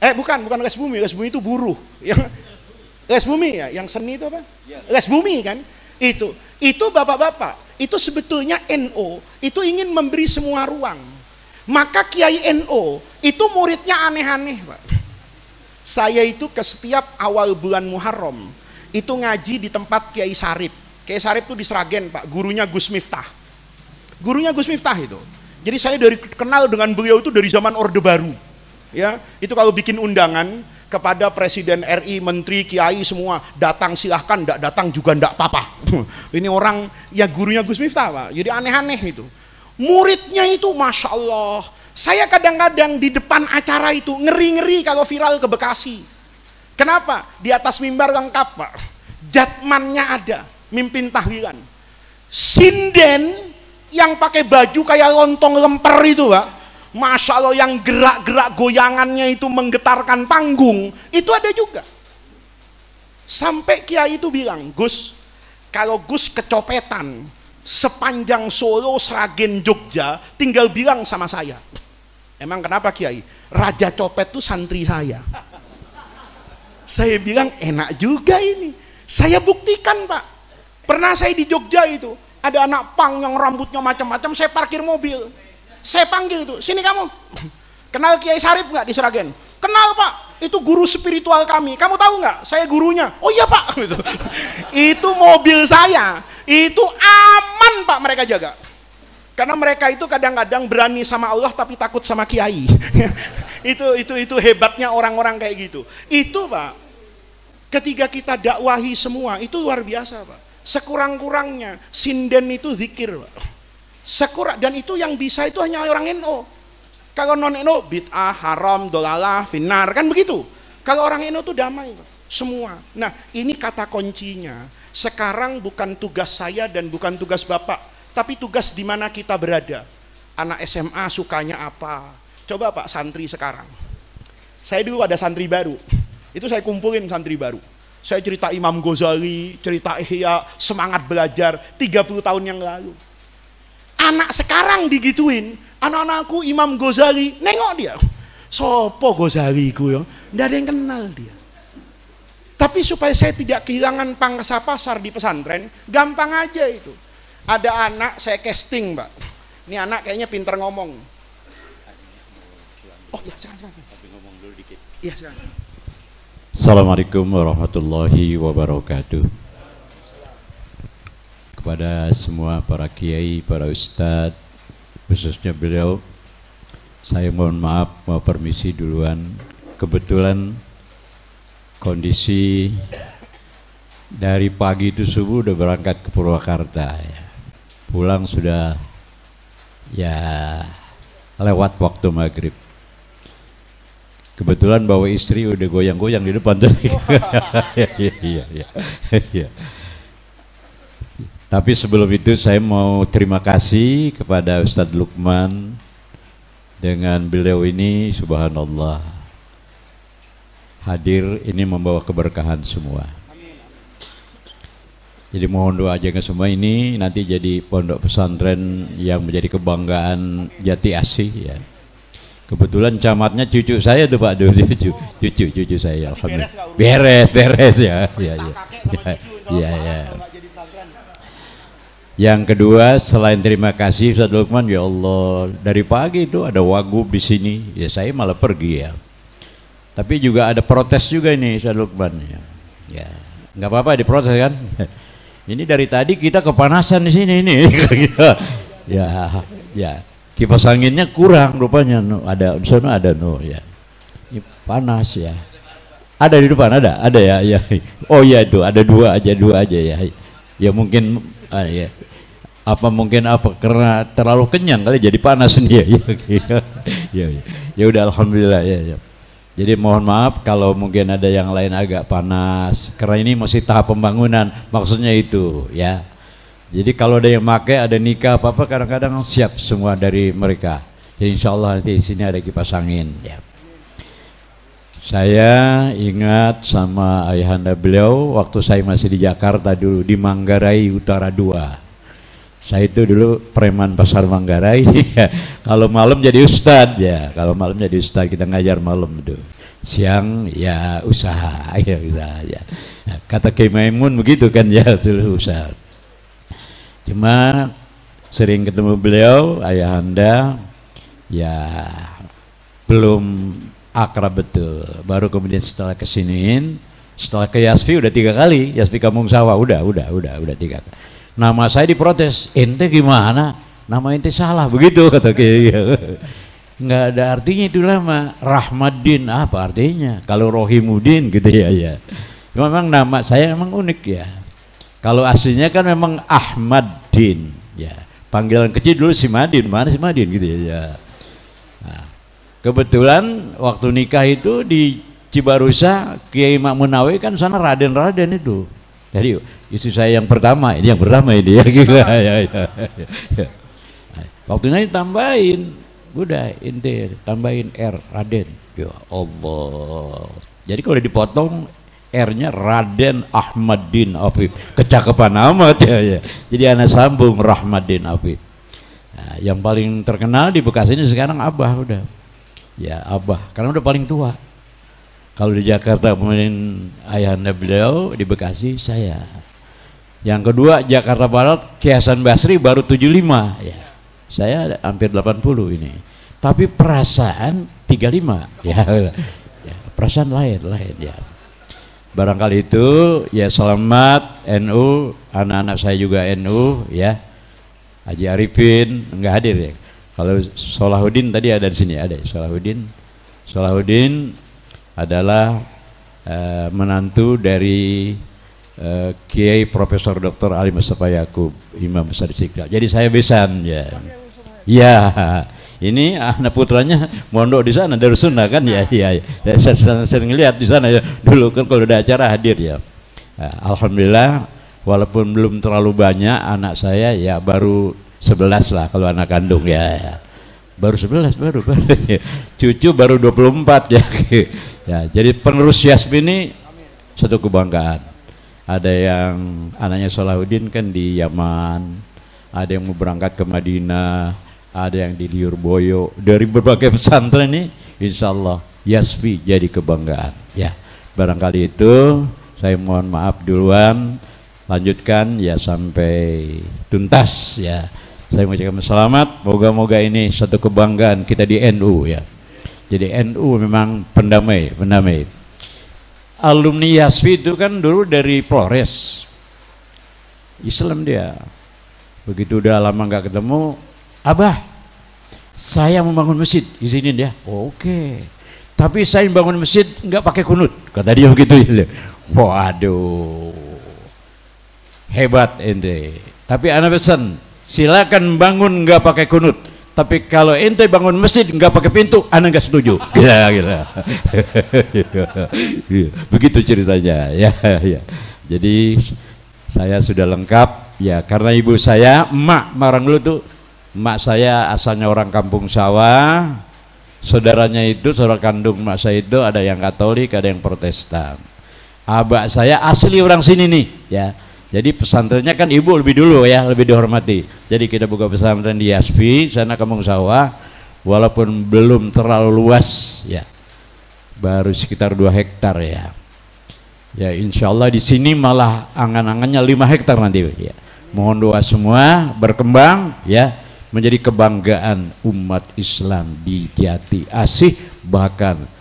Bukan les bumi. Les bumi itu buruh. Yang les bumi ya, yang seni itu apa? Les bumi kan? Itu bapak-bapak. Itu sebetulnya NU itu ingin memberi semua ruang. Maka Kiai NU itu muridnya aneh-aneh, Pak. Saya itu ke setiap awal bulan Muharram itu ngaji di tempat Kiai Sarip. Kiai Sarip itu di Sragen, Pak. Gurunya Gus Miftah. Gurunya Gus Miftah itu. Jadi saya kenal dengan beliau itu dari zaman Orde Baru, Ya, itu kalau bikin undangan kepada Presiden RI, Menteri, Kiai semua datang silahkan, tidak datang juga tidak apa-apa. Ini orang ya gurunya Gus Miftah Pak, jadi aneh-aneh itu. Muridnya itu Masya Allah, saya kadang-kadang di depan acara itu ngeri-ngeri kalau viral ke Bekasi. Kenapa? Di atas mimbar lengkap Pak, jatmannya ada, mimpin tahlilan. Sinden yang pakai baju kayak lontong lemper itu Pak, Masya Allah, yang gerak-gerak goyangannya itu menggetarkan panggung, itu ada juga. Sampai Kiai itu bilang, Gus, kalau Gus kecopetan sepanjang Solo, Sragen, Jogja, tinggal bilang sama saya. Emang kenapa Kiai? Raja copet itu santri saya. Saya bilang enak juga ini. Saya buktikan Pak. Pernah saya di Jogja itu, ada anak pang yang rambutnya macam-macam, saya parkir mobil. Saya panggil itu, sini kamu. Kenal Kiai Sarip nggak di Sragen? Kenal Pak, itu guru spiritual kami. Kamu tahu nggak? Saya gurunya. Oh iya Pak. Itu mobil saya. Itu aman Pak mereka jaga. Karena mereka itu kadang-kadang berani sama Allah tapi takut sama Kiai. itu hebatnya orang-orang kayak gitu. Itu Pak, ketika kita dakwahi semua, itu luar biasa Pak. Sekurang-kurangnya sinden itu zikir Pak. Dan itu yang bisa itu hanya orang NU. Kalau non NU bid'ah, haram, dolalah, finar, kan begitu. Kalau orang NU itu damai Pak. Semua. Nah, ini kata kuncinya. Sekarang bukan tugas saya dan bukan tugas Bapak, tapi tugas di mana kita berada. Anak SMA sukanya apa? Coba Pak santri sekarang. Saya dulu ada santri baru. Itu saya kumpulin santri baru. Saya cerita Imam Ghazali, cerita Ihya, semangat belajar 30 tahun yang lalu. Anak sekarang digituin, anak-anakku Imam Ghazali, nengok dia. Sopo Ghazali ku ya? Nggak ada yang kenal dia. Tapi supaya saya tidak kehilangan pangsa pasar di pesantren, gampang aja itu. Ada anak saya casting Pak. Ini anak kayaknya pinter ngomong. Oh ya, jangan. Tapi ngomong dulu dikit. Iya, jangan. Assalamualaikum warahmatullahi wabarakatuh. Kepada semua para kiai, para ustadz, khususnya beliau, saya mohon maaf, mau permisi duluan. Kebetulan kondisi dari pagi itu subuh udah berangkat ke Purwakarta ya. Pulang sudah ya lewat waktu maghrib. Kebetulan bawa istri udah goyang-goyang di depan tadi. Iya. Tapi sebelum itu saya mau terima kasih kepada Ustadz Lukman. Dengan beliau ini subhanallah hadir ini membawa keberkahan semua. Jadi mohon doa jaga semua ini nanti jadi pondok pesantren yang menjadi kebanggaan Jati Asih ya. Kebetulan camatnya cucu saya tuh Pak, cucu saya alhamdulillah. Beres ya. Yang kedua, selain terima kasih Ustaz Lukman, ya Allah, dari pagi itu ada wagub di sini, ya saya malah pergi ya. Tapi juga ada protes juga ini Ustaz Lukman ya. Nggak apa-apa diprotes kan. Ini dari tadi kita kepanasan di sini ini. ya. Kipas anginnya kurang rupanya, ada di sana ada ya. Ini panas ya. Ada di depan ada ya. Oh ya itu ada dua aja ya. Ya mungkin ya. Mungkin karena terlalu kenyang kali jadi panas nih ya. Ya udah alhamdulillah ya. Jadi mohon maaf kalau mungkin ada yang lain agak panas karena ini masih tahap pembangunan, maksudnya itu ya. Jadi kalau ada yang pakai, ada nikah apa-apa kadang-kadang siap semua dari mereka. Jadi insya Allah nanti di sini ada kipas angin ya. Saya ingat sama ayahanda beliau waktu saya masih di Jakarta dulu di Manggarai Utara 2. Saya itu dulu preman pasar Manggarai. Kalau malam jadi ustad ya. Kalau malam jadi ustad kita ngajar malam itu. Siang ya usaha ya. Kata Kiai Maimun begitu kan ya, dulu usaha. Cuma sering ketemu beliau, ayahanda ya belum akrab betul. Baru kemudian setelah kesiniin, setelah ke Yasfi udah 3 kali, Yasfi Kampung Sawah udah 3 kali. Nama saya diprotes, ente gimana? Nama ente salah begitu kata Kiai. nggak ada artinya itu nama Rahmaddin, apa artinya? Kalau Rohimuddin gitu ya. Memang nama saya memang unik ya. Kalau aslinya kan memang Ahmaddin ya. Panggilan kecil dulu si Madin, mana si Madin gitu ya. Nah, kebetulan waktu nikah itu di Cibarusa, Kiai Makmunawi kan sana Raden itu. Jadi istri saya yang pertama, ini ya gila ya. Waktu ini tambahin, udah inti tambahin R Raden. Ya Allah. Jadi kalau dipotong R-nya Raden Ahmaddin Afif, kecakapan amat ya. Jadi anak sambung Rahmaddin Afif. Nah, yang paling terkenal di Bekasi ini sekarang Abah udah. Ya Abah, karena udah paling tua. Kalau di Jakarta kemudian ayahanda beliau, di Bekasi saya. Yang kedua Jakarta Barat Ki Hasan Basri baru 75 ya. Saya hampir 80 ini. Tapi perasaan 35 ya. Perasaan lain ya. Barangkali itu ya selamat NU, anak-anak saya juga NU ya. Haji Arifin enggak hadir ya. Kalau Solahuddin tadi ada di sini, ada Solahuddin adalah menantu dari Kiai Profesor Dr. Ali Mustafa Yakub, Imam Besar Istiqlal. Jadi saya besan ya. Ya, ini anak putranya mondok di sana dari Sunnah kan ya. Saya sering lihat di sana ya. Dulu kan kalau ada acara hadir ya. Alhamdulillah walaupun belum terlalu banyak anak saya ya baru 11 lah kalau anak kandung ya. Baru 11 baru. Cucu baru 24 ya. Ya, jadi penerus Yasmin ini satu kebanggaan. Ada yang anaknya Solahuddin kan di Yaman, ada yang mau berangkat ke Madinah, ada yang di Liurboyo. Dari berbagai pesantren ini insya Allah Yasmi jadi kebanggaan ya. Barangkali itu saya mohon maaf duluan, lanjutkan ya sampai tuntas ya. Saya mengucapkan selamat, moga-moga ini satu kebanggaan kita di NU ya. Jadi NU memang pendamai. Alumni Yasmi itu kan dulu dari Flores, Islam dia. Begitu udah lama nggak ketemu, Abah, saya membangun masjid, izinin dia. Oke. Tapi saya membangun masjid nggak pakai kunut, kata dia begitu. Waduh, hebat ente. Tapi ana pesan, silakan bangun nggak pakai kunut. Tapi kalau ente bangun masjid nggak pakai pintu, ana nggak setuju. Gila. Begitu ceritanya ya. Jadi saya sudah lengkap ya, karena ibu saya emak marang dulu tuh. Emak saya asalnya orang kampung sawah, saudaranya itu saudara kandung emak saya itu ada yang Katolik, ada yang Protestan. Abah saya asli orang sini nih ya. Jadi pesantrennya kan ibu lebih dulu ya, lebih dihormati. Jadi kita buka pesantren di Yaspi, sana kampung sawah, walaupun belum terlalu luas ya, baru sekitar 2 hektar ya. Ya insya Allah di sini malah angan-angannya 5 hektar nanti ya. Mohon doa semua berkembang ya, menjadi kebanggaan umat Islam di Jati Asih bahkan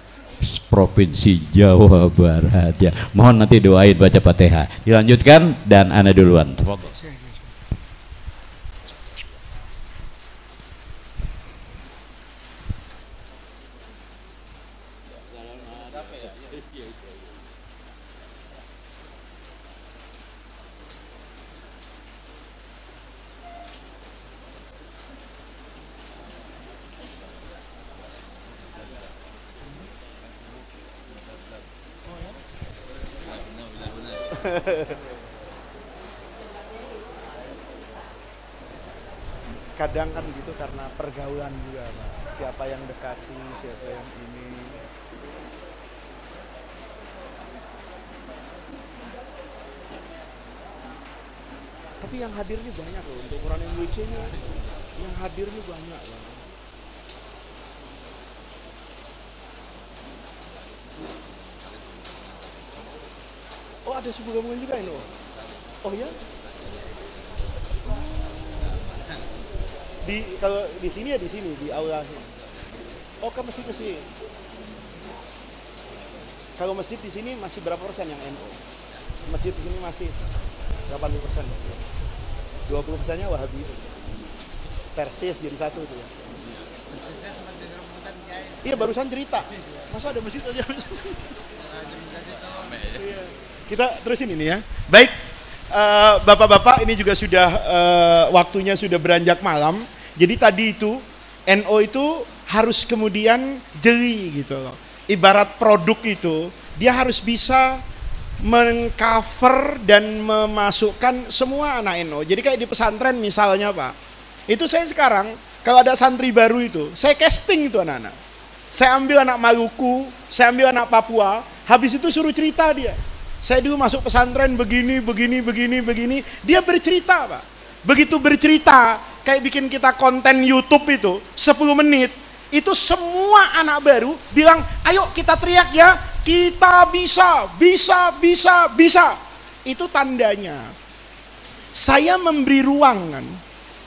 Provinsi Jawa Barat ya. Mohon nanti doain baca Fatihah. Dilanjutkan dan ana duluan. Kadang kan gitu karena pergaulan juga Pak. Siapa yang dekati, siapa yang ini. Tapi yang hadir ini banyak loh, untuk ukuran yang WC-nya yang hadir ini banyak loh. Oh ada suku gabungan juga ini. Oh ya? Kalau di sini ya di sini di aula sini. Oh ke masjid. Kalau masjid di sini masih berapa persen yang NU? Masjid di sini masih 80% masih. 20%-nya Wahabi. Persis jadi satu itu ya. Masjidnya seperti di rumah. Iya barusan cerita. Masa ada masjid aja? Kita terusin ini ya. Baik, bapak-bapak ini juga sudah waktunya sudah beranjak malam. Jadi tadi itu NO itu harus kemudian jeli gitu loh. Ibarat produk itu dia harus bisa mengcover dan memasukkan semua anak NO. Jadi kayak di pesantren misalnya Pak, itu saya sekarang kalau ada santri baru itu, saya casting itu anak-anak. Saya ambil anak Maluku, saya ambil anak Papua, habis itu suruh cerita dia. Saya dulu masuk pesantren begini, dia bercerita Pak. Begitu bercerita, kayak bikin kita konten YouTube itu, 10 menit, itu semua anak baru bilang, ayo kita teriak ya, kita bisa. Itu tandanya. Saya memberi ruangan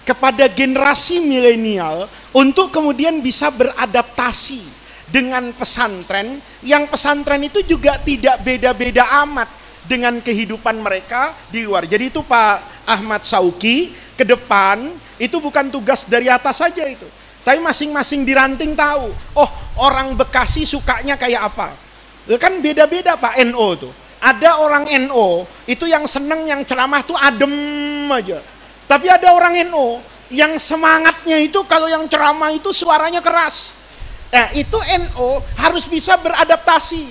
kepada generasi milenial untuk kemudian bisa beradaptasi dengan pesantren, yang pesantren itu juga tidak beda-beda amat dengan kehidupan mereka di luar. Jadi itu Pak Ahmad Sauki, ke depan itu bukan tugas dari atas saja itu, tapi masing-masing di ranting tahu, oh orang Bekasi sukanya kayak apa. Kan beda-beda Pak NO tuh. Ada orang NO itu yang seneng yang ceramah tuh adem aja. Tapi ada orang NO yang semangatnya itu kalau yang ceramah itu suaranya keras. Nah, itu NO harus bisa beradaptasi.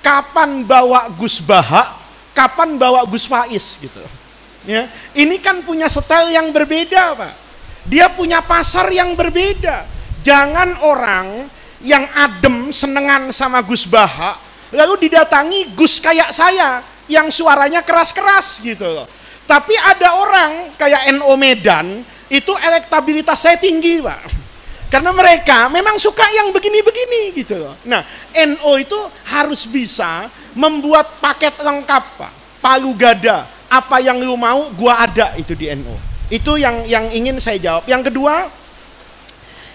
Kapan bawa Gus Baha, kapan bawa Gus Faiz gitu. Ya, ini kan punya style yang berbeda, Pak. Dia punya pasar yang berbeda. Jangan orang yang adem senengan sama Gus Baha lalu didatangi Gus kayak saya yang suaranya keras-keras gitu loh. Tapi ada orang kayak NO Medan, itu elektabilitas saya tinggi Pak. Karena mereka memang suka yang begini-begini gitu loh. Nah, NO itu harus bisa membuat paket lengkap Pak. Palu gada, apa yang lu mau gua ada itu di NO. Itu yang ingin saya jawab. Yang kedua,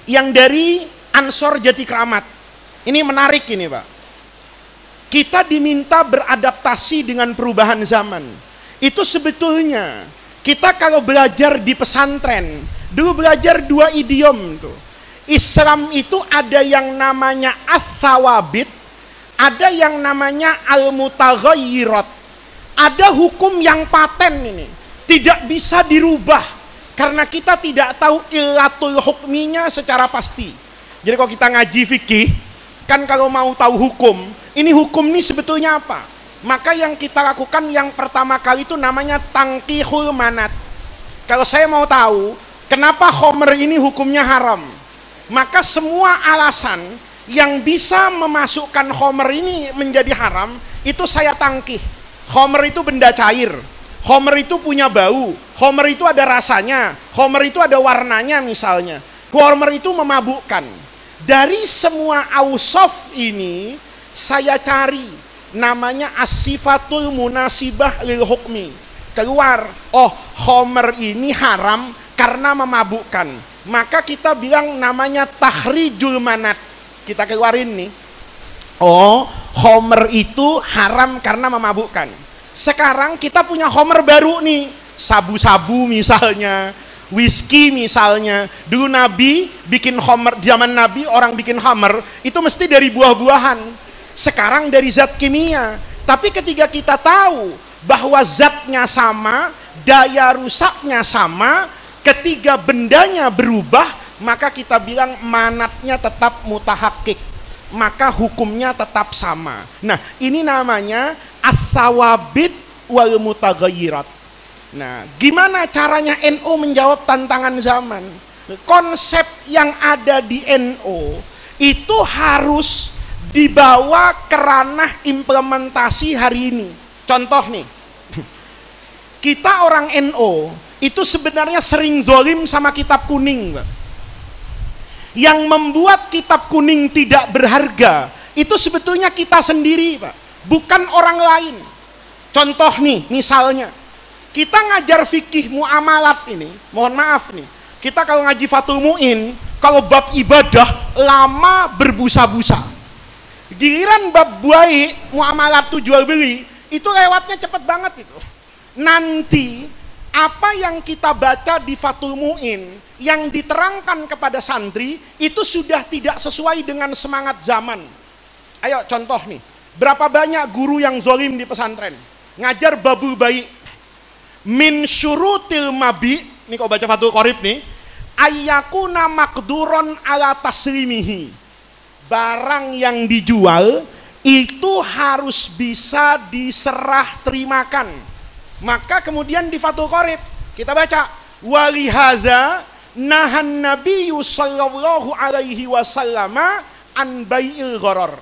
yang dari Ansor Jati Kramat. Ini menarik ini Pak. Kita diminta beradaptasi dengan perubahan zaman. Itu sebetulnya kita kalau belajar di pesantren, dulu belajar 2 idiom tuh. Islam itu ada yang namanya as-sawabit, ada yang namanya al-mutaghayyirat. Ada hukum yang paten ini, tidak bisa dirubah karena kita tidak tahu illatul hukminya secara pasti. Jadi kalau kita ngaji fikih, kan kalau mau tahu hukum, ini hukum ini sebetulnya apa? Maka yang kita lakukan yang pertama kali itu namanya tangkihul manat. Kalau saya mau tahu kenapa khomer ini hukumnya haram, maka semua alasan yang bisa memasukkan khomer ini menjadi haram itu saya tangkih. Khomer itu benda cair, khomer itu punya bau, khomer itu ada rasanya, khomer itu ada warnanya misalnya, khomer itu memabukkan. Dari semua ausaf ini saya cari namanya as-sifatul munasibah lil hukmi. Keluar, oh khomer ini haram karena memabukkan. Maka kita bilang namanya tahrijul manat. Kita keluarin nih. Oh, khomer itu haram karena memabukkan. Sekarang kita punya khomer baru nih. Sabu-sabu misalnya, whisky misalnya. Dulu Nabi bikin khomer, zaman Nabi orang bikin khomer itu mesti dari buah-buahan. Sekarang dari zat kimia. Tapi ketika kita tahu bahwa zatnya sama, daya rusaknya sama, ketiga bendanya berubah, maka kita bilang manatnya tetap mutahakik, maka hukumnya tetap sama. Nah, ini namanya as-sawabit wal mutaghayyirat. Nah, gimana caranya NO menjawab tantangan zaman? Konsep yang ada di NO itu harus dibawa ke ranah implementasi hari ini. Contoh nih, kita orang NO itu sebenarnya sering zolim sama kitab kuning Pak. Yang membuat kitab kuning tidak berharga itu sebetulnya kita sendiri Pak, bukan orang lain. Contoh nih, misalnya kita ngajar fikih muamalat ini, mohon maaf nih, kita kalau ngaji Fathul Mu'in, kalau bab ibadah lama berbusa-busa. Giliran bab buai muamalat tuh jual beli itu lewatnya cepet banget itu. Nanti apa yang kita baca di Fathul Mu'in yang diterangkan kepada santri itu sudah tidak sesuai dengan semangat zaman. Ayo contoh nih, berapa banyak guru yang zolim di pesantren ngajar babul bayi. Min syurutil mabi, ini kau baca Fathul Qorib nih, ayyakuna makduron ala taslimihi, barang yang dijual itu harus bisa diserah terimakan. Maka kemudian di Fathul Qorib kita baca, walihadza nahan nabiyyu sallallahu alaihi wasallam an bai'il gharar.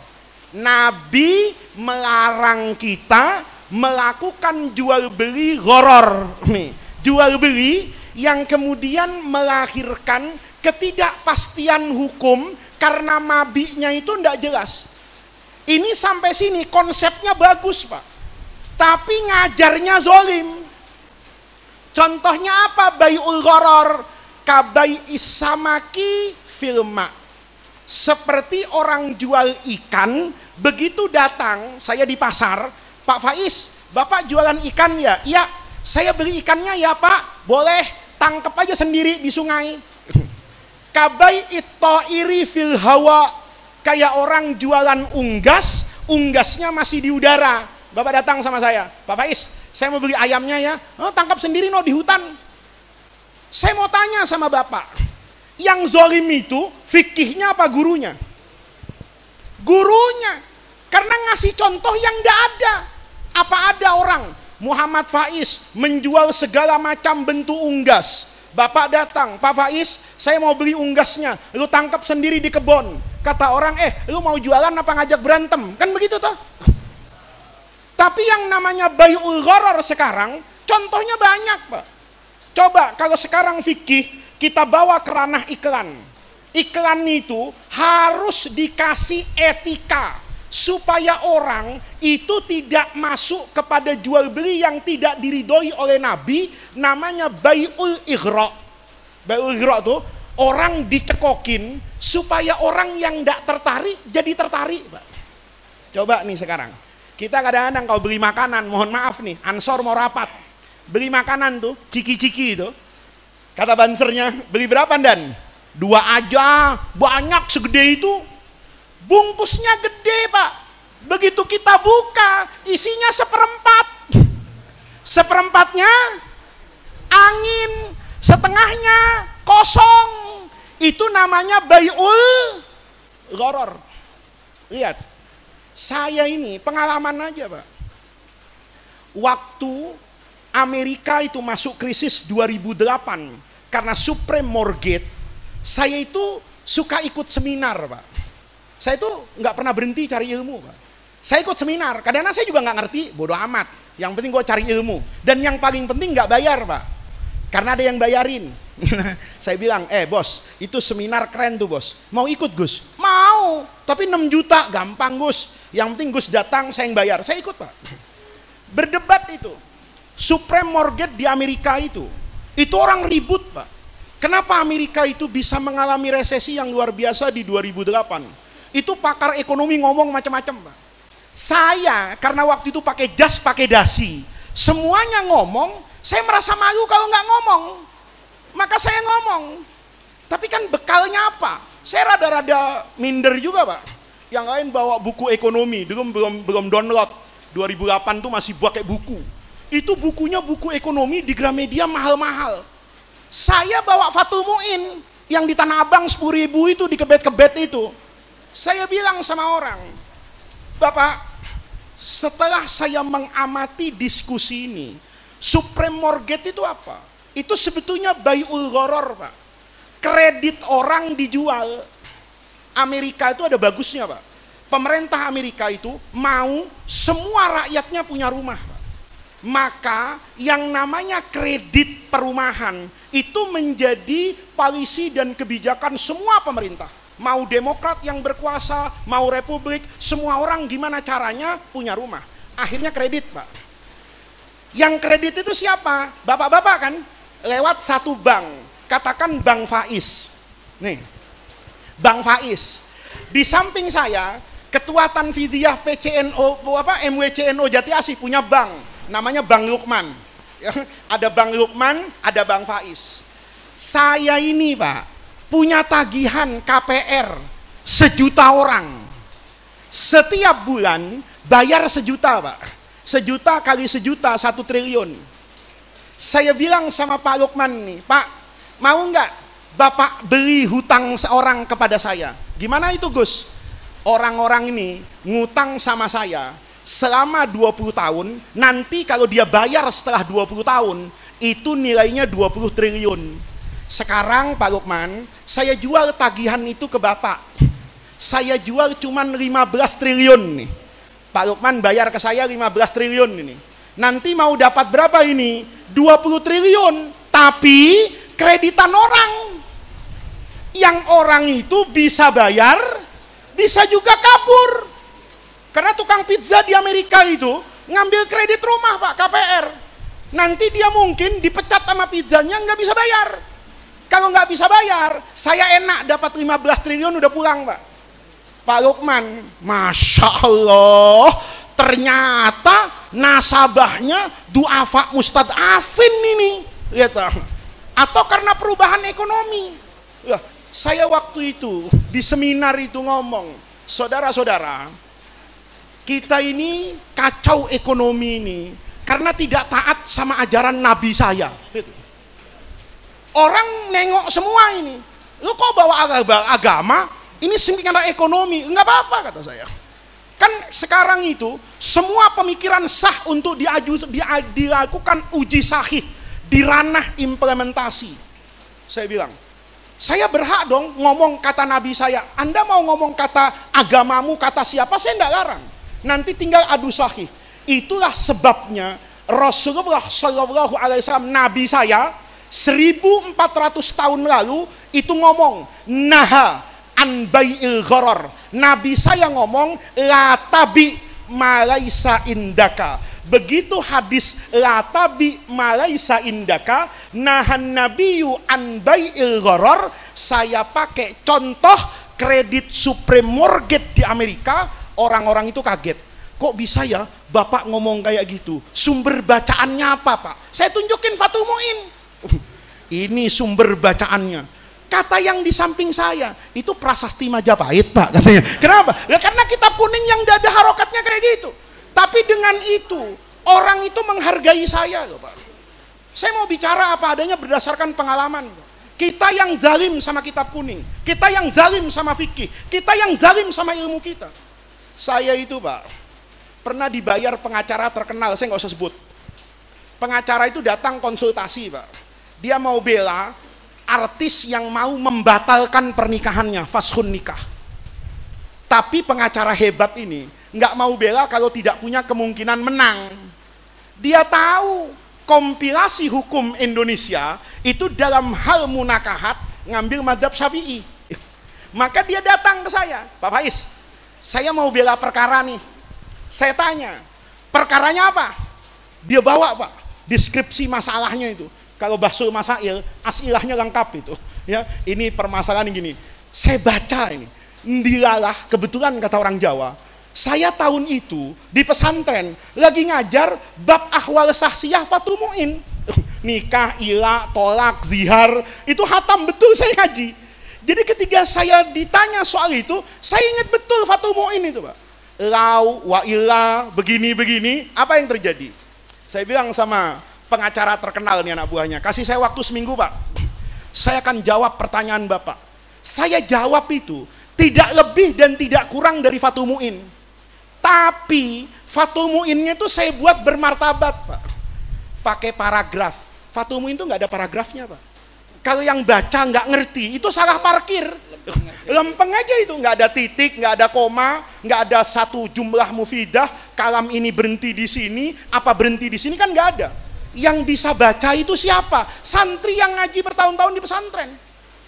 Nabi melarang kita melakukan jual beli gharar. Nih, jual beli yang kemudian melahirkan ketidakpastian hukum karena mabinya itu tidak jelas. Ini sampai sini konsepnya bagus, Pak. Tapi ngajarnya zolim. Contohnya apa? Bai'ul gharar kabai'is samaki filma. Seperti orang jual ikan, begitu datang, saya di pasar, Pak Faiz, Bapak jualan ikan ya? Iya, saya beli ikannya ya Pak, boleh, tangkap aja sendiri di sungai. Kabai'it ta'iri fil hawa, kayak orang jualan unggas, unggasnya masih di udara. Bapak datang sama saya, Pak Faiz, saya mau beli ayamnya ya, tangkap sendiri no di hutan. Saya mau tanya sama Bapak, yang zolim itu fikihnya apa gurunya? Gurunya, karena ngasih contoh yang tidak ada. Apa ada orang, Muhammad Faiz menjual segala macam bentuk unggas. Bapak datang, Pak Faiz, saya mau beli unggasnya, lu tangkap sendiri di kebun. Kata orang, lu mau jualan apa ngajak berantem? Kan begitu toh? Tapi yang namanya bai'ul gharar sekarang, contohnya banyak Pak. Coba kalau sekarang fikih, kita bawa ke ranah iklan. Iklan itu harus dikasih etika, supaya orang itu tidak masuk kepada jual beli yang tidak diridhoi oleh Nabi, namanya bai'ul ighra. Bai'ul ighra itu orang dicekokin, supaya orang yang tidak tertarik, jadi tertarik Pak. Coba nih sekarang. Kita kadang-kadang kalau beli makanan, mohon maaf nih, Ansor mau rapat, beli makanan tuh, ciki-ciki itu, kata bansernya, beli berapa Dan? 2 aja, banyak segede itu, bungkusnya gede Pak, begitu kita buka, isinya 1/4, 1/4-nya angin, setengahnya kosong, itu namanya bai'ul gharar. Lihat. Saya ini pengalaman aja Pak. Waktu Amerika itu masuk krisis 2008 karena subprime mortgage, saya itu suka ikut seminar Pak. Saya itu nggak pernah berhenti cari ilmu Pak. Saya ikut seminar, kadang-kadang saya juga nggak ngerti, bodoh amat. Yang penting gue cari ilmu. Dan yang paling penting nggak bayar Pak, karena ada yang bayarin. Saya bilang, bos, itu seminar keren tuh bos, mau ikut Gus? Mau, tapi 6 juta, gampang Gus. Yang penting Gus datang, saya yang bayar. Saya ikut Pak. Berdebat itu, subprime mortgage di Amerika itu orang ribut Pak. Kenapa Amerika itu bisa mengalami resesi yang luar biasa di 2008? Itu pakar ekonomi ngomong macam-macam Pak. Saya, karena waktu itu pakai jas, pakai dasi, semuanya ngomong, saya merasa malu kalau nggak ngomong. Maka saya ngomong, tapi kan bekalnya apa? Saya rada-rada minder juga Pak. Yang lain bawa buku ekonomi, dulu belum download. 2008 tuh masih pakai buku. Itu bukunya buku ekonomi di Gramedia mahal-mahal. Saya bawa Fathul Mu'in yang di Tanah Abang 10.000 itu, di kebet-kebet itu. Saya bilang sama orang, Bapak, setelah saya mengamati diskusi ini, subprime mortgage itu apa? Itu sebetulnya bai'ul gharar Pak. Kredit orang dijual. Amerika itu ada bagusnya Pak. Pemerintah Amerika itu mau semua rakyatnya punya rumah Pak. Maka yang namanya kredit perumahan itu menjadi polisi dan kebijakan semua pemerintah. Mau Demokrat yang berkuasa, mau Republik, semua orang gimana caranya punya rumah. Akhirnya kredit Pak. Yang kredit itu siapa? Bapak-bapak kan? Lewat satu bank, katakan Bank Faiz. Nih, Bank Faiz. Di samping saya, Ketua Tanfidiyah PCNO, MWCNO Jati Asih punya bank, namanya Bank Lukman. Ya, ada Bang Lukman, ada Bang Faiz. Saya ini Pak, punya tagihan KPR 1 juta orang. Setiap bulan bayar 1 juta Pak. 1 juta kali 1 juta 1 triliun. Saya bilang sama Pak Lukman nih, Pak, mau nggak Bapak beli hutang seorang kepada saya? Gimana itu Gus? Orang-orang ini ngutang sama saya selama 20 tahun, nanti kalau dia bayar setelah 20 tahun, itu nilainya 20 triliun. Sekarang Pak Lukman, saya jual tagihan itu ke Bapak. Saya jual cuman 15 triliun nih. Pak Lukman bayar ke saya 15 triliun ini. Nanti mau dapat berapa ini? 20 triliun. Tapi kreditan orang. Yang orang itu bisa bayar, bisa juga kabur. Karena tukang pizza di Amerika itu ngambil kredit rumah Pak, KPR. Nanti dia mungkin dipecat sama pizzanya, nggak bisa bayar. Kalau nggak bisa bayar, saya enak dapat 15 triliun udah pulang Pak. Pak Lukman, Masya Allah, ternyata nasabahnya duafa mustadafin ini. Lihat, atau karena perubahan ekonomi. Ya, saya waktu itu di seminar itu ngomong, saudara-saudara, kita ini kacau ekonomi ini karena tidak taat sama ajaran Nabi saya. Orang nengok semua ini, lu kok bawa agama, ini seminar ekonomi, enggak apa-apa kata saya. Kan sekarang itu semua pemikiran sah untuk dilakukan uji sahih di ranah implementasi. Saya bilang, saya berhak dong ngomong kata Nabi saya. Anda mau ngomong kata agamamu, kata siapa, saya enggak larang. Nanti tinggal adu sahih. Itulah sebabnya Rasulullah Shallallahu Alaihi Wasallam, Nabi saya 1400 tahun lalu itu ngomong naha an bai'il gharar. Nabi saya ngomong la tabi malaisa indaka. Begitu hadis la tabi malaisa indaka, nahan nabiyyu an bai'il gharar, saya pakai contoh kredit supreme mortgage di Amerika. Orang-orang itu kaget. Kok bisa ya Bapak ngomong kayak gitu? Sumber bacaannya apa Pak? Saya tunjukin Fathul Mu'in. Ini sumber bacaannya. Kata yang di samping saya, itu prasasti Majapahit Pak katanya. Kenapa? Ya karena kitab kuning yang ada harokatnya kayak gitu. Tapi dengan itu, orang itu menghargai saya loh Pak. Saya mau bicara apa adanya berdasarkan pengalaman. Kita yang zalim sama kitab kuning, kita yang zalim sama fikih, kita yang zalim sama ilmu kita. Saya itu Pak, pernah dibayar pengacara terkenal, saya nggak usah sebut. Pengacara itu datang konsultasi Pak. Dia mau bela artis yang mau membatalkan pernikahannya, fashun nikah. Tapi pengacara hebat ini nggak mau bela kalau tidak punya kemungkinan menang. Dia tahu kompilasi hukum Indonesia itu dalam hal munakahat ngambil madhab Syafi'i. Maka dia datang ke saya, Pak Faiz, saya mau bela perkara nih. Saya tanya, perkaranya apa? Dia bawa Pak, deskripsi masalahnya itu. Kalau Bahsul Masail, asilahnya lengkap itu. Ya, ini permasalahan gini. Saya baca ini. Ndilalah, kebetulan kata orang Jawa, saya tahun itu di pesantren lagi ngajar bab ahwal sahsiyah Fathul Mu'in. Nikah, ila, tolak, zihar, itu hatam betul saya ngaji. Jadi ketika saya ditanya soal itu, saya ingat betul Fathul Mu'in itu Pak. Lau, wa ila, begini-begini, apa yang terjadi? Saya bilang sama pengacara terkenal nih anak buahnya, kasih saya waktu seminggu Pak, saya akan jawab pertanyaan Bapak. Saya jawab itu tidak lebih dan tidak kurang dari Fathul Mu'in, tapi Fathul Mu'innya itu saya buat bermartabat Pak, pakai paragraf. Fathul Mu'in itu nggak ada paragrafnya Pak. Kalau yang baca nggak ngerti, itu salah parkir, lempeng aja itu, nggak ada titik, nggak ada koma, nggak ada satu jumlah mufidah, kalam ini berhenti di sini, apa berhenti di sini, kan nggak ada. Yang bisa baca itu siapa? Santri yang ngaji bertahun-tahun di pesantren.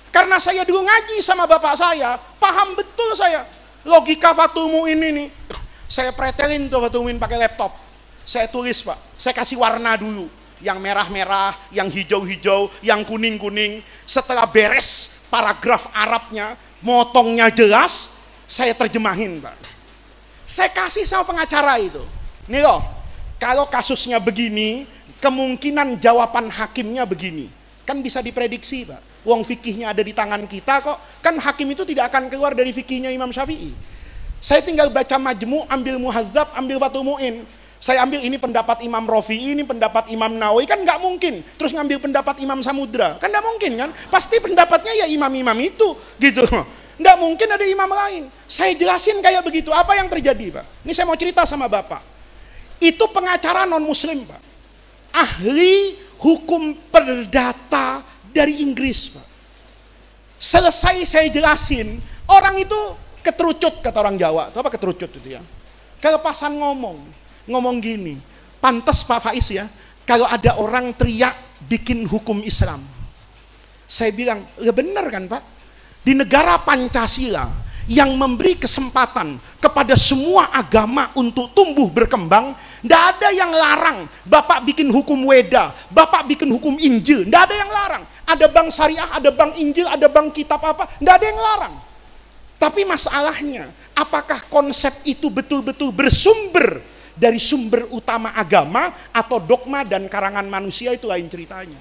Karena saya dulu ngaji sama bapak saya, paham betul saya logika Fathul Mu'in ini. Saya pretelin tuh Fathul Mu'in pakai laptop. Saya tulis Pak, saya kasih warna dulu, yang merah-merah, yang hijau-hijau, yang kuning-kuning. Setelah beres paragraf Arabnya, motongnya jelas, saya terjemahin Pak. Saya kasih sama pengacara itu. Nih loh, kalau kasusnya begini, kemungkinan jawaban hakimnya begini. Kan bisa diprediksi, Pak. Wong fikihnya ada di tangan kita kok. Kan hakim itu tidak akan keluar dari fikihnya Imam Syafi'i. Saya tinggal baca Majmu', ambil Muhadzab, ambil Fathul Mu'in. Saya ambil ini pendapat Imam Rafi'i, ini pendapat Imam Nawawi, kan nggak mungkin. Terus ngambil pendapat Imam Samudra, kan nggak mungkin kan? Pasti pendapatnya ya imam-imam itu, gitu. Nggak mungkin ada imam lain. Saya jelasin kayak begitu. Apa yang terjadi, Pak? Ini saya mau cerita sama Bapak. Itu pengacara non-muslim, Pak. Ahli hukum perdata dari Inggris, Pak. Selesai saya jelasin, orang itu keterucut, kata orang Jawa. Itu apa keterucut itu ya? Kelepasan ngomong gini. Pantes Pak Faiz ya, kalau ada orang teriak bikin hukum Islam. Saya bilang, ya benar kan Pak? Di negara Pancasila yang memberi kesempatan kepada semua agama untuk tumbuh berkembang, tidak ada yang larang Bapak bikin hukum Weda, Bapak bikin hukum Injil, tidak ada yang larang. Ada bank syariah, ada bank Injil, ada bank kitab apa, tidak ada yang larang. Tapi masalahnya, apakah konsep itu betul-betul bersumber dari sumber utama agama atau dogma dan karangan manusia, itu lain ceritanya.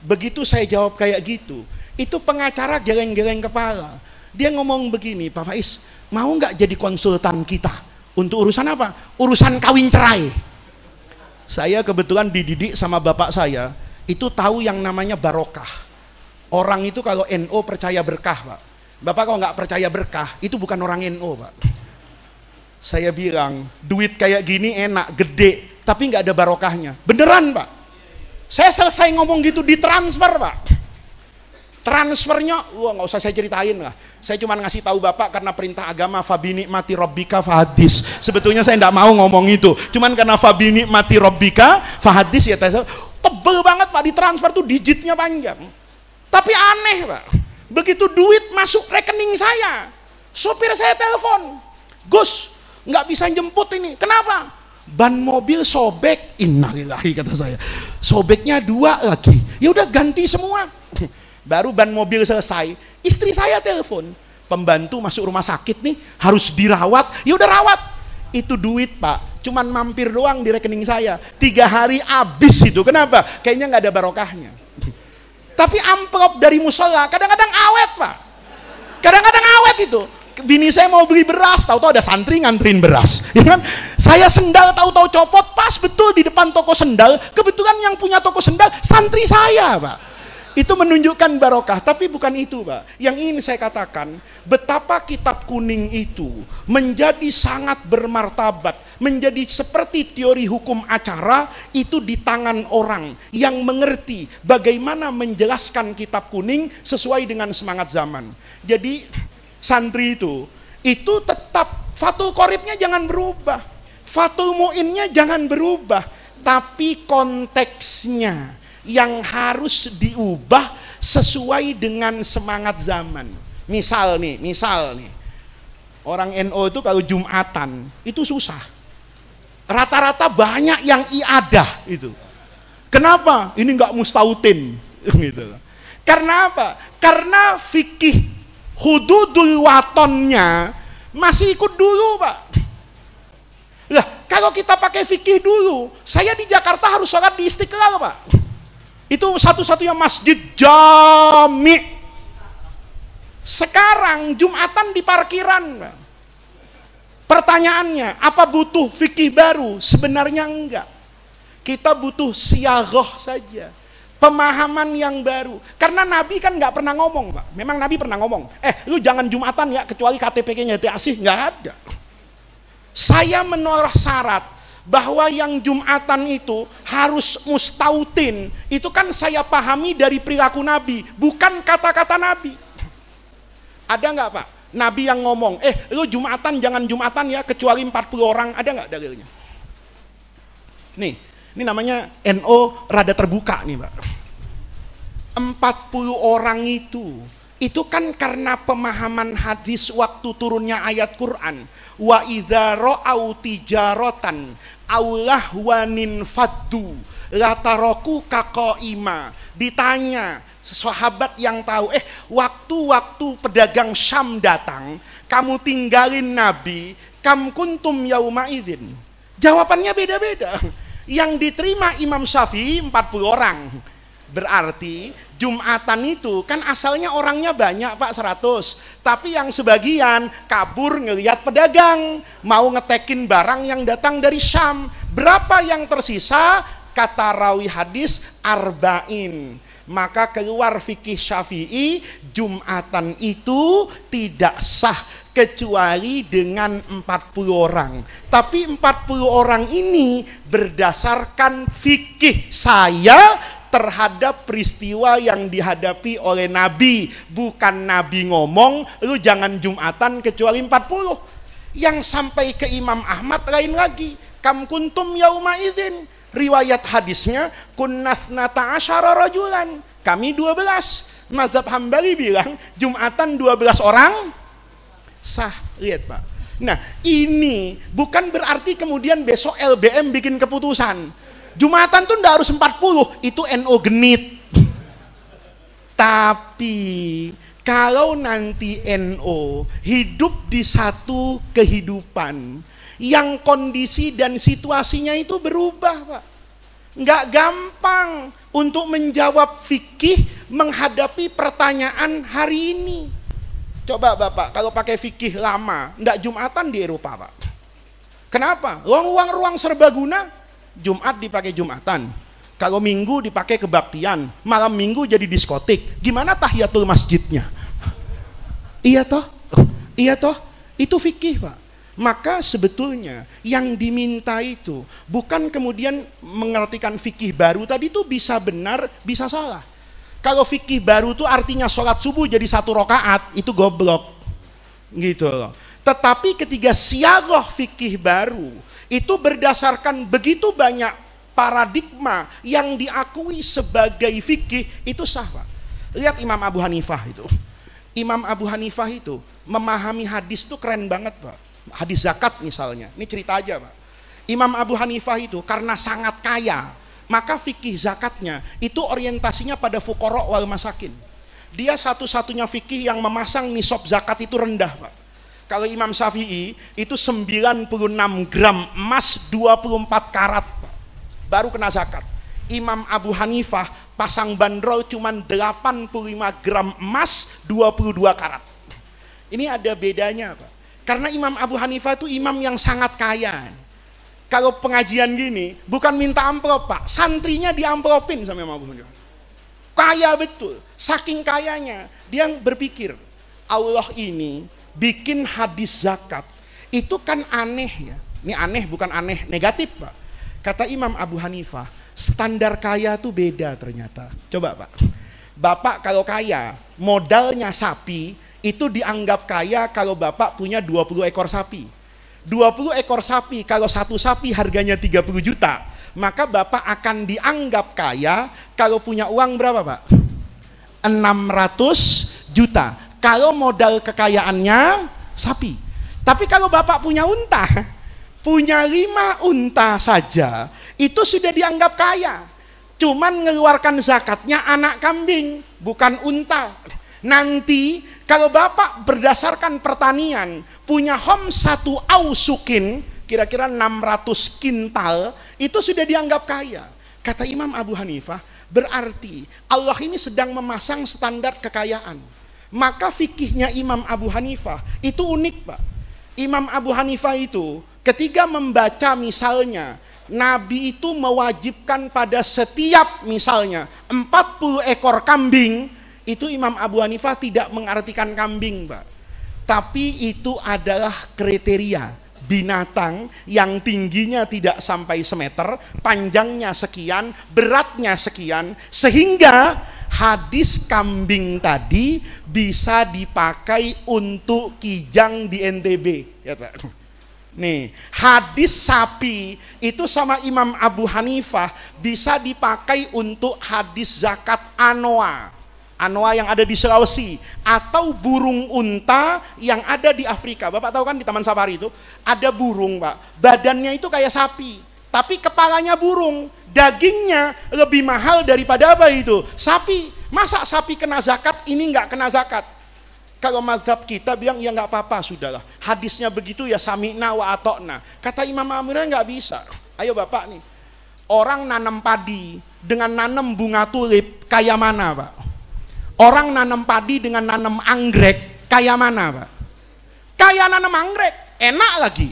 Begitu saya jawab kayak gitu, itu pengacara geleng-geleng kepala. Dia ngomong begini, Pak Faiz, mau nggak jadi konsultan kita? Untuk urusan apa? Urusan kawin cerai. Saya kebetulan dididik sama bapak saya, itu tahu yang namanya barokah. Orang itu kalau NO percaya berkah, Pak. Bapak kalau nggak percaya berkah, itu bukan orang NO, Pak. Saya bilang, duit kayak gini enak, gede, tapi nggak ada barokahnya. Beneran, Pak. Saya selesai ngomong gitu ditransfer, Pak. Transfernya, wah nggak usah saya ceritain lah. Saya cuma ngasih tahu Bapak karena perintah agama, fabini mati robbika fahadis. Sebetulnya saya nggak mau ngomong itu, cuman karena fabini mati robbika fahadis ya. Tebel banget Pak, ditransfer tuh digitnya panjang. Tapi aneh Pak, begitu duit masuk rekening saya, sopir saya telepon, Gus, nggak bisa jemput ini. Kenapa? Ban mobil sobek. Innalillahi kata saya. Sobeknya 2 lagi. Ya udah ganti semua. Baru ban mobil selesai, istri saya telepon, pembantu masuk rumah sakit nih, harus dirawat. Ya udah rawat. Itu duit Pak, cuman mampir doang di rekening saya. 3 hari habis itu. Kenapa? Kayaknya nggak ada barokahnya. Tapi amplop dari musola kadang-kadang awet Pak. Kadang-kadang awet itu. Bini saya mau beli beras, tahu-tahu ada santri nganterin beras, ya kan? Saya sendal tahu-tahu copot, pas betul di depan toko sendal. Kebetulan yang punya toko sendal santri saya Pak. Itu menunjukkan barokah, tapi bukan itu Pak. Yang ingin saya katakan, betapa kitab kuning itu menjadi sangat bermartabat, menjadi seperti teori hukum acara itu di tangan orang yang mengerti bagaimana menjelaskan kitab kuning sesuai dengan semangat zaman. Jadi santri itu tetap Fathul Qoribnya jangan berubah, Fathul Mu'innya jangan berubah, tapi konteksnya yang harus diubah sesuai dengan semangat zaman. Misal nih, orang NO itu kalau Jumatan itu susah. Rata-rata banyak yang iadah itu. Kenapa? Ini nggak mustautin gitu. Karena apa? Karena fikih hududul watonnya masih ikut dulu Pak. Lah, kalau kita pakai fikih dulu, saya di Jakarta harus sholat di Istiqlal Pak. Itu satu-satunya masjid jami. Sekarang Jumatan di parkiran. Pertanyaannya, apa butuh fikih baru? Sebenarnya enggak. Kita butuh siyaghah saja, pemahaman yang baru. Karena Nabi kan nggak pernah ngomong Pak. Memang Nabi pernah ngomong, lu jangan Jumatan ya, kecuali KTP-nya asih, nggak ada. Saya menolak syarat bahwa yang Jumatan itu harus mustautin, itu kan saya pahami dari perilaku Nabi, bukan kata-kata Nabi. Ada nggak Pak? Nabi yang ngomong, lu Jumatan jangan Jumatan ya, kecuali 40 orang, ada nggak dalilnya? Nih, ini namanya NO rada terbuka nih Pak. 40 orang itu kan karena pemahaman hadis waktu turunnya ayat Quran. Wa idza ra'au tijaratan aulahwanin faddu lataraku kaqaima. Ditanya sahabat yang tahu, waktu pedagang Syam datang, kamu tinggalin Nabi, kam kuntum yauma idzin. Jawabannya beda-beda. Yang diterima Imam Syafi'i 40 orang. Berarti Jumatan itu kan asalnya orangnya banyak Pak, 100. Tapi yang sebagian kabur ngelihat pedagang, mau ngetekin barang yang datang dari Syam. Berapa yang tersisa? Kata rawi hadis, arba'in. Maka keluar fikih Syafi'i, Jumatan itu tidak sah kecuali dengan 40 orang. Tapi 40 orang ini berdasarkan fikih saya terhadap peristiwa yang dihadapi oleh Nabi. Bukan Nabi ngomong, lu jangan Jumatan kecuali 40. Yang sampai ke Imam Ahmad lain lagi. Kam kuntum yauma idzin. Riwayat hadisnya, kunnathnata asyara rajulan. Kami 12. Mazhab Hambali bilang, Jumatan 12 orang sah. Lihat Pak. Nah ini bukan berarti kemudian besok LBM bikin keputusan Jumatan tuh ndak harus 40, itu NO genit. Tapi kalau nanti NO hidup di satu kehidupan yang kondisi dan situasinya itu berubah Pak, nggak gampang untuk menjawab fikih menghadapi pertanyaan hari ini. Coba Bapak kalau pakai fikih lama, ndak Jumatan di Eropa Pak. Kenapa? Ruang serbaguna, Jumat dipakai Jumatan. Kalau Minggu dipakai kebaktian, malam Minggu jadi diskotik. Gimana tahiyatul masjidnya? Iya toh? Iya toh? Itu fikih Pak. Maka sebetulnya yang diminta itu bukan kemudian mengartikan fikih baru tadi itu bisa benar, bisa salah. Kalau fikih baru itu artinya sholat subuh jadi 1 rakaat, itu goblok. Gitu loh. Tetapi ketika siagoh fikih baru, itu berdasarkan begitu banyak paradigma yang diakui sebagai fikih, itu sah Pak. Lihat Imam Abu Hanifah itu. Imam Abu Hanifah itu memahami hadis itu keren banget Pak. Hadis zakat misalnya, ini cerita aja Pak. Imam Abu Hanifah itu karena sangat kaya, maka fikih zakatnya itu orientasinya pada fuqara wal masakin. Dia satu-satunya fikih yang memasang nisab zakat itu rendah Pak. Kalau Imam Syafi'i itu 96 gram emas 24 karat Pak, baru kena zakat. Imam Abu Hanifah pasang bandrol cuman 85 gram emas 22 karat. Ini ada bedanya Pak. Karena Imam Abu Hanifah itu imam yang sangat kaya. Kalau pengajian gini, bukan minta amplop Pak, santrinya diamplopin sama Imam Abu Hanifah. Kaya betul, saking kayanya. Dia berpikir, Allah ini bikin hadis zakat, itu kan aneh ya. Ini aneh, bukan aneh negatif Pak. Kata Imam Abu Hanifah, standar kaya tuh beda ternyata. Coba Pak, Bapak kalau kaya, modalnya sapi, itu dianggap kaya kalau Bapak punya 20 ekor sapi. 20 ekor sapi, kalau satu sapi harganya 30 juta, maka Bapak akan dianggap kaya kalau punya uang berapa Pak? 600 juta. Kalau modal kekayaannya sapi. Tapi kalau Bapak punya unta, punya 5 unta saja, itu sudah dianggap kaya. Cuman mengeluarkan zakatnya anak kambing, bukan unta. Nanti kalau Bapak berdasarkan pertanian punya hom 1 ausukin, kira-kira 600 kintal, itu sudah dianggap kaya. Kata Imam Abu Hanifah, berarti Allah ini sedang memasang standar kekayaan. Maka fikihnya Imam Abu Hanifah itu unik Pak. Imam Abu Hanifah itu ketika membaca misalnya Nabi itu mewajibkan pada setiap misalnya 40 ekor kambing, itu Imam Abu Hanifah tidak mengartikan kambing Pak. Tapi itu adalah kriteria binatang yang tingginya tidak sampai semeter, panjangnya sekian, beratnya sekian, sehingga hadis kambing tadi bisa dipakai untuk kijang di NTB. Ya, Pak. Nih, hadis sapi itu sama Imam Abu Hanifah bisa dipakai untuk hadis zakat anoa. Anoa yang ada di Sulawesi, atau burung unta yang ada di Afrika. Bapak tahu kan di Taman Safari itu ada burung Pak, badannya itu kayak sapi, tapi kepalanya burung, dagingnya lebih mahal daripada apa itu? Sapi. Masa sapi kena zakat, ini nggak kena zakat? Kalau mazhab kita bilang ya nggak apa-apa, sudahlah. Hadisnya begitu ya sami'na wa atokna. Kata Imam Amir nggak bisa. Ayo Bapak nih, Orang nanam padi dengan nanam bunga tulip kayak mana, Pak? Orang nanam padi dengan nanam anggrek kayak mana, Pak? Kayak nanam anggrek, enak lagi.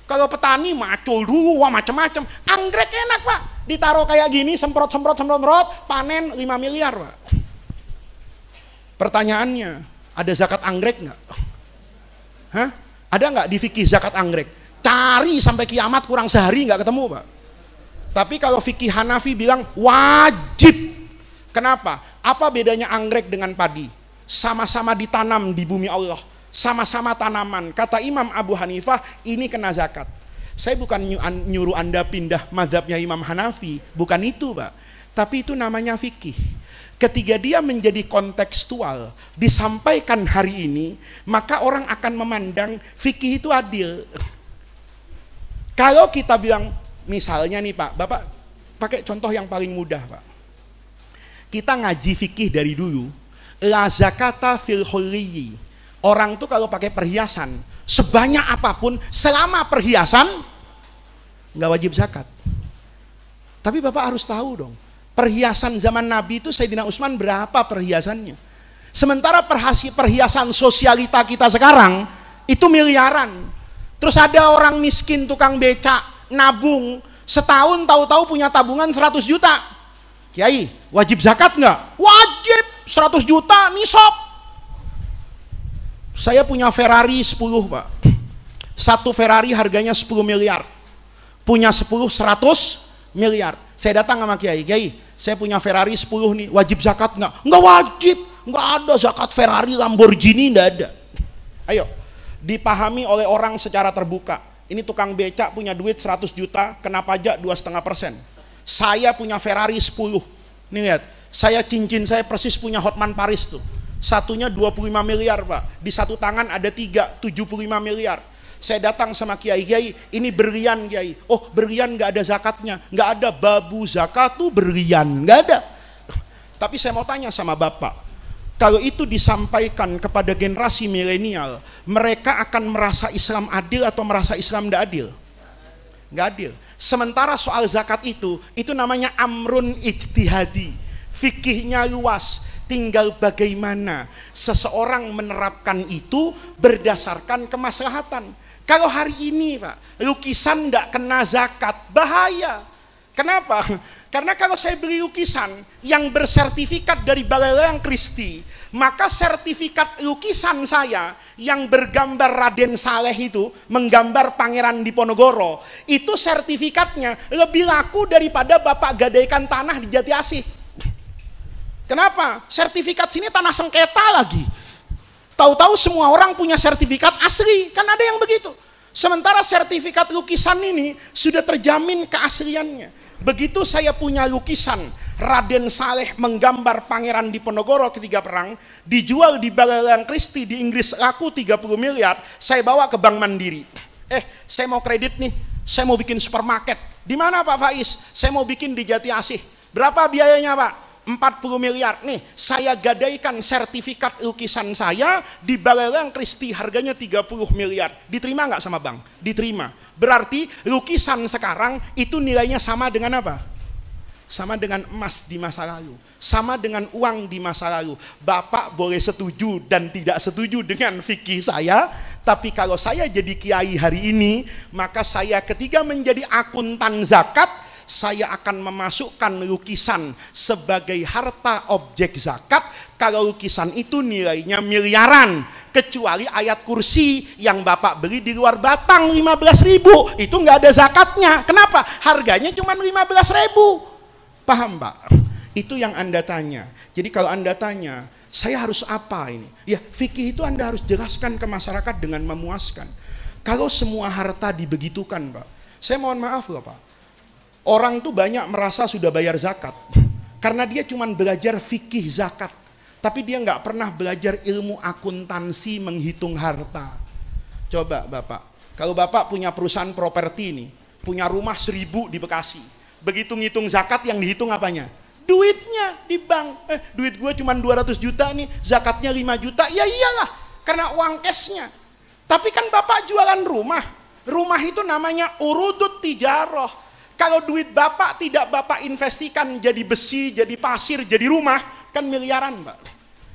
Kalau petani macul dulu, wah macam-macam. Anggrek enak, Pak. Ditaruh kayak gini, semprot, panen 5 miliar, Pak. Pertanyaannya, ada zakat anggrek nggak? Hah? Ada nggak di fikih zakat anggrek? Cari sampai kiamat kurang sehari nggak ketemu, Pak. Tapi kalau fikih Hanafi bilang wajib. Kenapa? Apa bedanya anggrek dengan padi? Sama-sama ditanam di bumi Allah. Sama-sama tanaman. Kata Imam Abu Hanifah, ini kena zakat. Saya bukan nyuruh Anda pindah mazhabnya Imam Hanafi, bukan itu, Pak. Tapi itu namanya fikih. Ketika dia menjadi kontekstual, disampaikan hari ini, maka orang akan memandang fikih itu adil. Kalau kita bilang, misalnya nih Pak, Bapak pakai contoh yang paling mudah, Pak. Kita ngaji fikih dari dulu, la zakata fil hulliyi. Orang tuh kalau pakai perhiasan, sebanyak apapun, selama perhiasan, nggak wajib zakat. Tapi Bapak harus tahu dong, perhiasan zaman Nabi itu Sayyidina Utsman berapa perhiasannya? Sementara perhiasan sosialita kita sekarang, itu miliaran. Terus ada orang miskin, tukang becak, nabung, setahun tahu-tahu punya tabungan 100 juta. Kiai, wajib zakat nggak? Wajib, 100 juta, nisab. Saya punya Ferrari 10, Pak. Satu Ferrari harganya 10 miliar. Punya 10, 100 miliar. Saya datang sama Kiai, Kiai, saya punya Ferrari 10 nih, wajib zakat nggak? Nggak wajib, nggak ada zakat Ferrari, Lamborghini, nggak ada. Ayo, dipahami oleh orang secara terbuka. Ini tukang becak punya duit 100 juta, kena pajak 2,5%. Saya punya Ferrari 10. Nih lihat, saya cincin saya persis punya Hotman Paris tuh. Satunya 25 miliar, Pak. Di satu tangan ada 3, 75 miliar. Saya datang sama Kiai, Kiai, ini berlian, Kiai. Oh, berlian nggak ada zakatnya. Nggak ada, babu zakat tuh berlian, nggak ada. Tapi saya mau tanya sama Bapak, kalau itu disampaikan kepada generasi milenial, mereka akan merasa Islam adil atau merasa Islam tidak adil? Nggak adil. Sementara soal zakat itu namanya amrun ijtihadi. Fikihnya luas. Tinggal bagaimana seseorang menerapkan itu berdasarkan kemaslahatan. Kalau hari ini, Pak, lukisan tidak kena zakat, bahaya. Kenapa? Karena kalau saya beli lukisan yang bersertifikat dari Balai Lelang Christie, maka sertifikat lukisan saya yang bergambar Raden Saleh itu, menggambar Pangeran Diponegoro, itu sertifikatnya lebih laku daripada Bapak gadaikan tanah di Jati Asih. Kenapa? Sertifikat sini tanah sengketa lagi. Tahu-tahu semua orang punya sertifikat asli, kan ada yang begitu. Sementara sertifikat lukisan ini sudah terjamin keasliannya. Begitu saya punya lukisan Raden Saleh menggambar Pangeran Diponegoro ketika perang, dijual di Balai Lelang Christie di Inggris laku 30 miliar, saya bawa ke Bank Mandiri. Saya mau kredit nih, saya mau bikin supermarket. Di mana Pak Faiz? Saya mau bikin di Jati Asih. Berapa biayanya, Pak? 40 miliar. Nih, saya gadaikan sertifikat lukisan saya di Balai Lelang Christie, harganya 30 miliar. Diterima nggak sama bank? Diterima. Berarti lukisan sekarang itu nilainya sama dengan apa? Sama dengan emas di masa lalu. Sama dengan uang di masa lalu. Bapak boleh setuju dan tidak setuju dengan fikih saya, tapi kalau saya jadi kiai hari ini, maka saya ketika menjadi akuntan zakat, saya akan memasukkan lukisan sebagai harta objek zakat kalau lukisan itu nilainya miliaran, kecuali ayat kursi yang Bapak beli di luar Batang 15.000, itu nggak ada zakatnya. Kenapa? Harganya cuma 15.000. Paham, Pak? Itu yang Anda tanya. Jadi kalau Anda tanya, saya harus apa ini? Ya, fikih itu Anda harus jelaskan ke masyarakat dengan memuaskan. Kalau semua harta dibegitukan, Pak, saya mohon maaf loh, Pak. Orang tuh banyak merasa sudah bayar zakat karena dia cuma belajar fikih zakat, tapi dia nggak pernah belajar ilmu akuntansi menghitung harta. Coba Bapak, kalau Bapak punya perusahaan properti ini, punya rumah 1000 di Bekasi, begitu ngitung zakat yang dihitung apanya? Duitnya di bank. Duit gue cuma 200 juta nih, zakatnya 5 juta, ya iyalah karena uang cashnya. Tapi kan Bapak jualan rumah, rumah itu namanya urudut tijarah. Kalau duit Bapak tidak Bapak investasikan jadi besi, jadi pasir, jadi rumah, kan miliaran, Pak.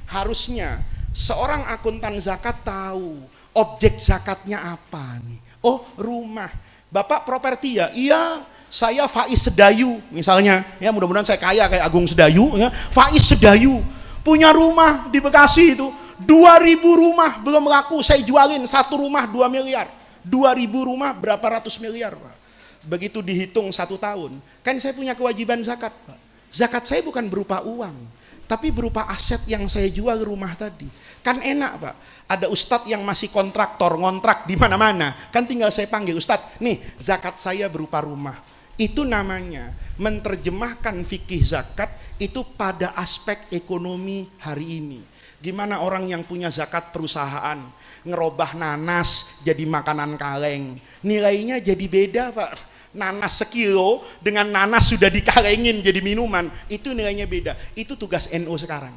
Harusnya seorang akuntan zakat tahu objek zakatnya apa nih. Oh, rumah. Bapak properti ya? Iya, saya Faiz Sedayu misalnya. Ya, mudah-mudahan saya kaya kayak Agung Sedayu ya. Faiz Sedayu punya rumah di Bekasi itu 2.000 rumah belum laku, saya jualin satu rumah 2 miliar. 2.000 rumah berapa ratus miliar, Pak. Begitu dihitung 1 tahun, kan saya punya kewajiban zakat, Pak. Zakat saya bukan berupa uang, tapi berupa aset yang saya jual rumah tadi. Kan enak, Pak. Ada ustadz yang masih kontraktor, ngontrak di mana-mana. Kan tinggal saya panggil, Ustadz, nih zakat saya berupa rumah. Itu namanya menerjemahkan fikih zakat itu pada aspek ekonomi hari ini. Gimana orang yang punya zakat perusahaan, ngerubah nanas jadi makanan kaleng. Nilainya jadi beda, Pak. Nanas sekilo dengan nanas sudah dikalengin jadi minuman, itu nilainya beda. Itu tugas NU sekarang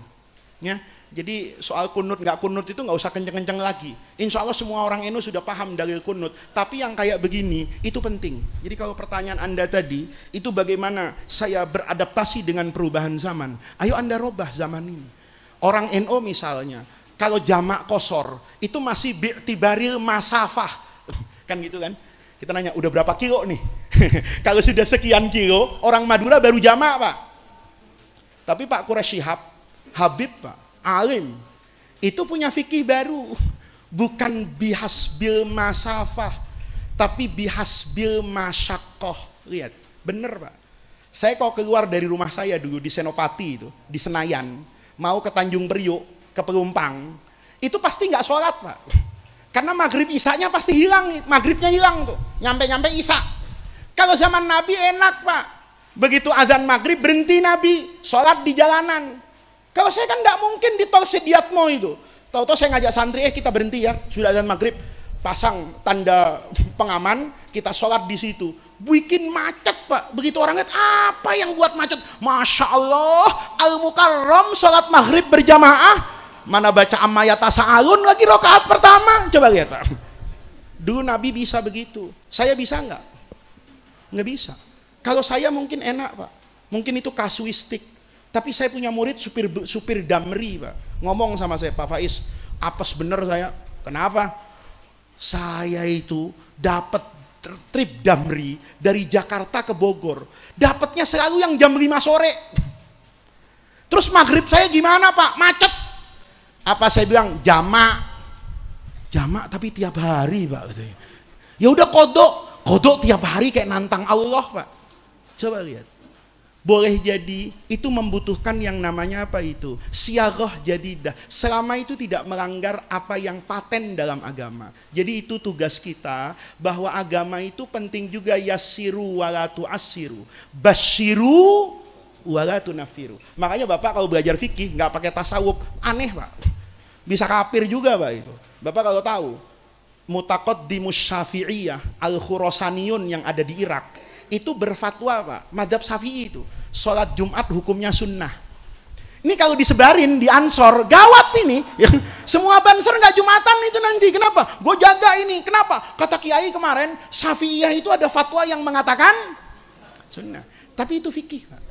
ya. Jadi soal kunut nggak kunut itu nggak usah kenceng-kenceng lagi. Insya Allah semua orang NU sudah paham dalil kunut. Tapi yang kayak begini itu penting. Jadi kalau pertanyaan Anda tadi itu bagaimana saya beradaptasi dengan perubahan zaman, ayo Anda robah zaman ini. Orang NU misalnya kalau jamak kosor itu masih bi'tibaril masafah kan gitu kan. Kita nanya, udah berapa kilo nih? Kalau sudah sekian kilo, orang Madura baru jamak, Pak. Tapi Pak Quraisy Shihab, Habib, Pak, alim, itu punya fikih baru. Bukan bihasbil masafah, tapi bihasbil masyakoh. Lihat, bener, Pak. Saya kalau keluar dari rumah saya dulu di Senopati itu, di Senayan, mau ke Tanjung Priok, ke Pelumpang, itu pasti nggak sholat, Pak. Karena maghrib isanya pasti hilang, maghribnya hilang tuh, nyampe-nyampe isya. Kalau zaman Nabi enak, Pak. Begitu azan maghrib berhenti Nabi, sholat di jalanan. Kalau saya kan nggak mungkin di tol Sediatmo itu. Tahu-tahu saya ngajak santri, kita berhenti ya, sudah azan maghrib, pasang tanda pengaman, kita sholat di situ. Bikin macet, Pak. Begitu orang lihat, apa yang buat macet? Masya Allah, Al-Mukarram sholat maghrib berjamaah. Mana baca amma yatasa'alun lagi rakaat pertama. Coba lihat, Pak. Dulu Nabi bisa begitu. Saya bisa nggak? Nggak bisa. Kalau saya mungkin enak, Pak. Mungkin itu kasuistik. Tapi saya punya murid supir damri, Pak. Ngomong sama saya, Pak Faiz, apes bener saya. Kenapa? Saya itu dapat trip damri dari Jakarta ke Bogor. Dapatnya selalu yang jam 5 sore. Terus maghrib saya gimana, Pak? Macet. Apa saya bilang jamak tapi tiap hari, Pak. Ya udah kodok tiap hari kayak nantang Allah, Pak. Coba lihat. Boleh jadi itu membutuhkan yang namanya apa itu? Siaghah jadidah. Selama itu tidak melanggar apa yang paten dalam agama. Jadi itu tugas kita, bahwa agama itu penting juga, yassiru wala tu'assiru, basyiru wala tunafiru. Makanya Bapak kalau belajar fikih nggak pakai tasawuf, aneh, Pak. Bisa kafir juga, Pak, itu. Bapak kalau tahu Mutaqaddimus Syafi'iyah Al-Khurasaniyun yang ada di Irak itu berfatwa, Pak, mazhab Syafi'i itu sholat Jumat hukumnya sunnah. Ini kalau disebarin di Ansor gawat ini. Semua Banser nggak Jumatan itu nanti. Kenapa? Gue jaga ini. Kenapa? Kata Kiai kemarin Syafi'iyah itu ada fatwa yang mengatakan sunnah. Tapi itu fikih, Pak.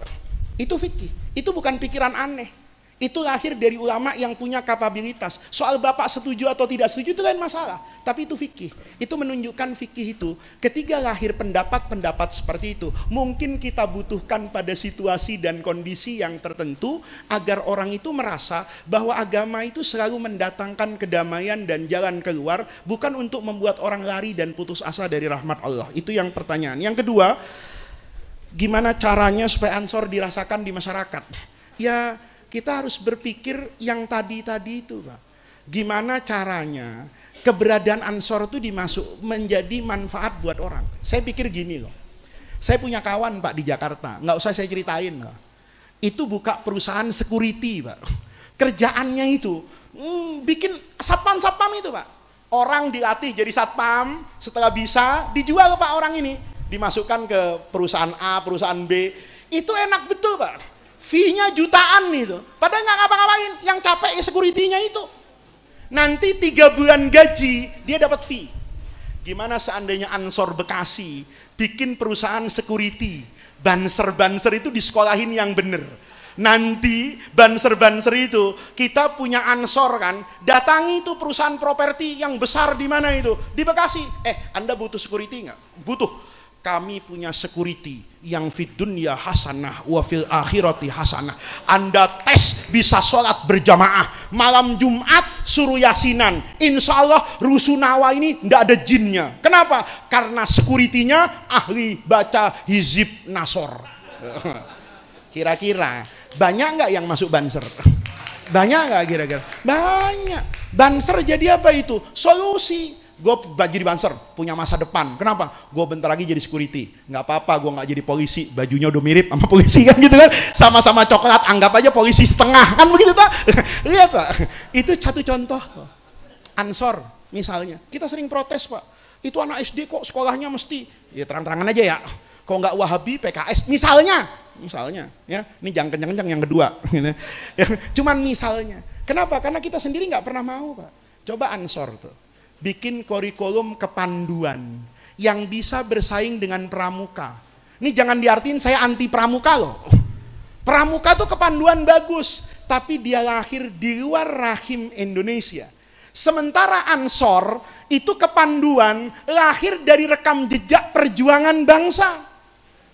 Itu fikih. Itu bukan pikiran aneh. Itu lahir dari ulama yang punya kapabilitas. Soal Bapak setuju atau tidak setuju itu lain masalah. Tapi itu fikih. Itu menunjukkan fikih itu ketika lahir pendapat-pendapat seperti itu, mungkin kita butuhkan pada situasi dan kondisi yang tertentu agar orang itu merasa bahwa agama itu selalu mendatangkan kedamaian dan jalan keluar, bukan untuk membuat orang lari dan putus asa dari rahmat Allah. Itu yang pertanyaan. Yang kedua, gimana caranya supaya Ansor dirasakan di masyarakat? Ya, kita harus berpikir yang tadi-tadi itu, Pak. Gimana caranya keberadaan Ansor itu menjadi manfaat buat orang. Saya pikir gini loh. Saya punya kawan, Pak, di Jakarta. Nggak usah saya ceritain, Pak. Itu buka perusahaan security, Pak. Kerjaannya itu bikin satpam itu, Pak. Orang dilatih jadi satpam, setelah bisa dijual, Pak, orang ini. Dimasukkan ke perusahaan A, perusahaan B. Itu enak betul, Pak. Fee-nya jutaan itu, padahal nggak ngapa-ngapain, yang capek ya security-nya itu. Nanti 3 bulan gaji dia dapat fee. Gimana seandainya Ansor Bekasi bikin perusahaan security, banser-banser itu disekolahin yang bener. Nanti banser-banser itu kita punya Ansor kan, datangi itu perusahaan properti yang besar di mana itu? Di Bekasi. Anda butuh security nggak? Butuh. Kami punya security yang fid dunya hasanah wa fil akhirati hasanah. Anda tes bisa sholat berjamaah malam Jumat suruh yasinan. Insya Allah Rusunawa ini nggak ada jinnya. Kenapa? Karena securitynya ahli baca hizib nasor. Kira-kira banyak nggak yang masuk banser? Banyak nggak kira-kira? Banyak. Banser jadi apa itu? Solusi. Gue jadi banser, punya masa depan. Kenapa? Gue bentar lagi jadi security. Nggak apa-apa, gue nggak jadi polisi. Bajunya udah mirip sama polisi kan gitu kan. Sama-sama coklat, anggap aja polisi setengah kan begitu tak? Lihat Pak, itu satu contoh. Ansor misalnya, kita sering protes Pak. Itu anak SD kok sekolahnya mesti, ya terang-terangan aja ya. Kok nggak Wahabi, PKS, misalnya ya. Ini jangan kencang-kencang yang kedua. Cuman misalnya. Kenapa? Karena kita sendiri nggak pernah mau Pak. Coba Ansor tuh. Bikin kurikulum kepanduan yang bisa bersaing dengan pramuka. Ini jangan diartiin saya anti pramuka loh. Pramuka tuh kepanduan bagus, tapi dia lahir di luar rahim Indonesia. Sementara Ansor itu kepanduan lahir dari rekam jejak perjuangan bangsa.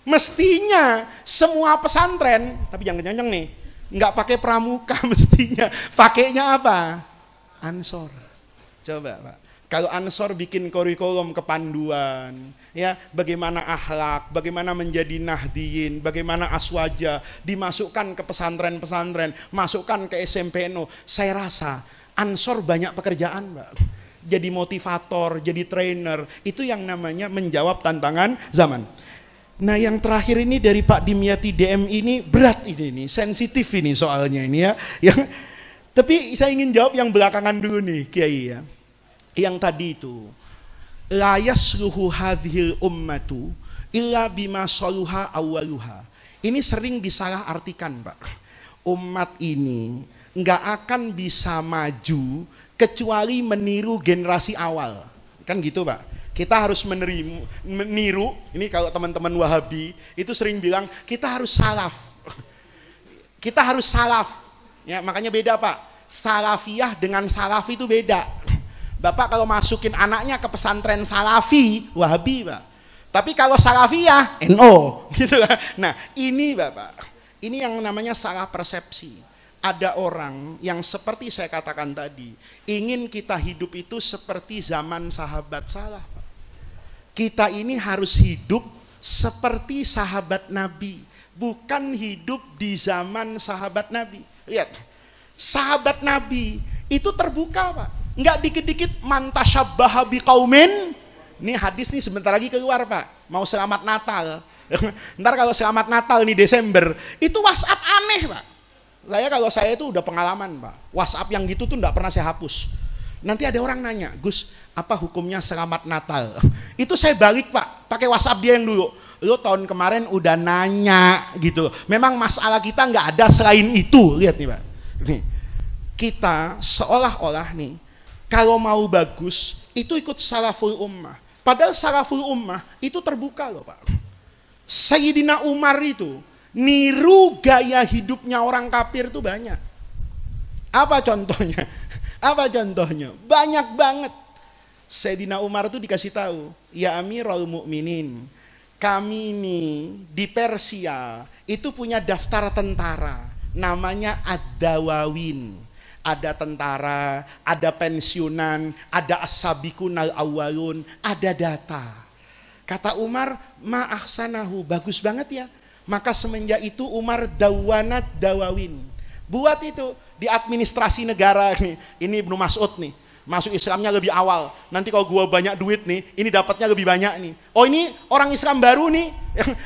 Mestinya semua pesantren, tapi jangan kencang nih, nggak pakai pramuka mestinya. Pakainya apa? Ansor. Coba Pak. Kalau Ansor bikin kurikulum kepanduan, ya bagaimana akhlak, bagaimana menjadi nahdiyin, bagaimana aswaja, dimasukkan ke pesantren-pesantren, masukkan ke SMP NU, saya rasa Ansor banyak pekerjaan, Mbak. Jadi motivator, jadi trainer, itu yang namanya menjawab tantangan zaman. Nah yang terakhir ini dari Pak Dimyati DM ini berat ini sensitif ini soalnya ini ya. Tapi saya ingin jawab yang belakangan dulu nih Kiai ya. Yang tadi itu la yasluhu hadhil ummatu illa bima saluha awaluha. Ini sering disalah artikan Pak. Umat ini nggak akan bisa maju kecuali meniru generasi awal. Kan gitu Pak. Kita harus meniru, ini kalau teman-teman Wahabi itu sering bilang kita harus salaf. Kita harus salaf. Ya, makanya beda Pak. Salafiyah dengan salaf itu beda. Bapak kalau masukin anaknya ke pesantren salafi, Wahabi Pak. Tapi kalau salafiyah, NO. Gitu. Nah ini Bapak, ini yang namanya salah persepsi. Ada orang yang seperti saya katakan tadi, ingin kita hidup itu seperti zaman sahabat salah. Kita ini harus hidup seperti sahabat Nabi, bukan hidup di zaman sahabat Nabi. Lihat, sahabat Nabi itu terbuka Pak. Enggak dikit-dikit mantasyabbaha biqaumin. Ini hadis nih sebentar lagi keluar Pak. Mau selamat Natal. Ntar kalau selamat Natal nih Desember, itu WhatsApp aneh Pak. Kalau saya itu udah pengalaman Pak. WhatsApp yang gitu tuh enggak pernah saya hapus. Nanti ada orang nanya, Gus, apa hukumnya selamat Natal? Itu saya balik Pak, pakai WhatsApp dia yang dulu. Lo tahun kemarin udah nanya gitu. Memang masalah kita nggak ada selain itu. Lihat nih Pak. Nih, kita seolah-olah nih, kalau mau bagus, itu ikut salaful ummah. Padahal salaful ummah itu terbuka loh Pak. Sayyidina Umar itu niru gaya hidupnya orang kafir itu banyak. Apa contohnya? Apa contohnya? Banyak banget. Sayyidina Umar itu dikasih tahu, ya Amirul Mukminin, kami ini di Persia itu punya daftar tentara, namanya Ad-Dawawin. Ada tentara, ada pensiunan, ada as-sabiqunal awwalun, ada data. Kata Umar, ma ahsanahu, bagus banget ya. Maka semenjak itu Umar dawanat dawawin. Buat itu di administrasi negara nih. Ini Ibnu Mas'ud nih. Masuk Islamnya lebih awal. Nanti kalau gua banyak duit nih, ini dapatnya lebih banyak nih. Oh ini orang Islam baru nih.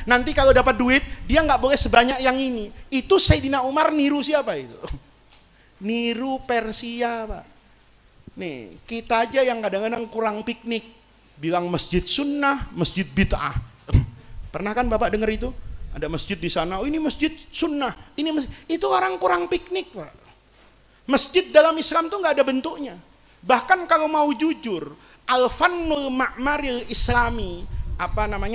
Nanti kalau dapat duit, dia nggak boleh sebanyak yang ini. Itu Sayyidina Umar niru siapa itu? Niru Persia Pak. Nih kita aja yang kadang-kadang kurang piknik, bilang masjid sunnah, masjid bid'ah. Pernah kan Bapak dengar itu? Ada masjid di sana, oh ini masjid sunnah, ini masjid. Itu orang kurang piknik Pak. Masjid dalam Islam tuh nggak ada bentuknya. Bahkan kalau mau jujur, al-fannul ma'maril islami,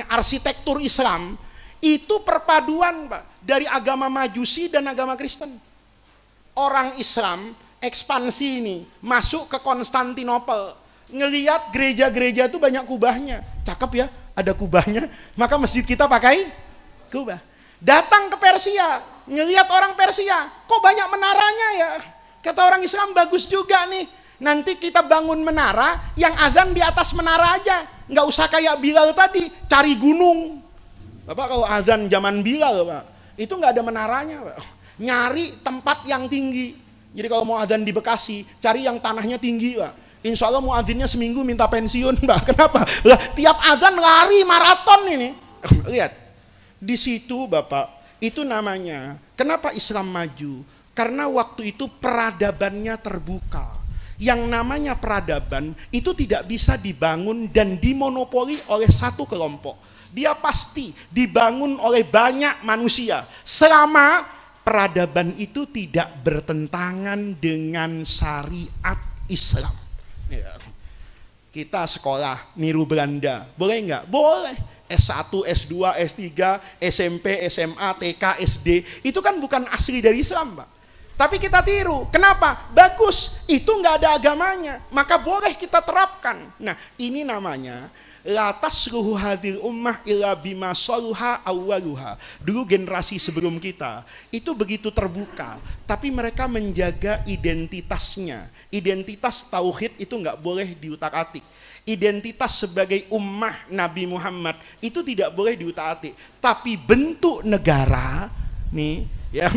arsitektur Islam, itu perpaduan Pak, dari agama Majusi dan agama Kristen. Orang Islam ekspansi ini, masuk ke Konstantinopel, ngelihat gereja-gereja itu banyak kubahnya. Cakep ya, ada kubahnya, maka masjid kita pakai kubah. Datang ke Persia, ngelihat orang Persia, kok banyak menaranya ya. Kata orang Islam, bagus juga nih. Nanti kita bangun menara, yang azan di atas menara aja. Nggak usah kayak Bilal tadi, cari gunung. Bapak kalau azan zaman Bilal Pak, itu nggak ada menaranya Pak. Nyari tempat yang tinggi. Jadi kalau mau azan di Bekasi, cari yang tanahnya tinggi Pak. Insya Allah muadzinnya seminggu minta pensiun Pak. Kenapa? Lah, tiap azan lari maraton ini. Lihat, di situ Bapak, itu namanya, kenapa Islam maju? Karena waktu itu peradabannya terbuka. Yang namanya peradaban itu tidak bisa dibangun dan dimonopoli oleh satu kelompok. Dia pasti dibangun oleh banyak manusia. Selama peradaban itu tidak bertentangan dengan syariat Islam. Ya. Kita sekolah niru Belanda, boleh nggak? Boleh. S1, S2, S3, SMP, SMA, TK, SD, itu kan bukan asli dari Islam Pak. Tapi kita tiru. Kenapa? Bagus. Itu nggak ada agamanya. Maka boleh kita terapkan. Nah, ini namanya la tasluhu hadhil ummah illa bima saluha awwaluha. Dulu generasi sebelum kita itu begitu terbuka, tapi mereka menjaga identitasnya. Identitas tauhid itu nggak boleh diutak-atik. Identitas sebagai ummah Nabi Muhammad itu tidak boleh diutak-atik. Tapi bentuk negara nih, ya.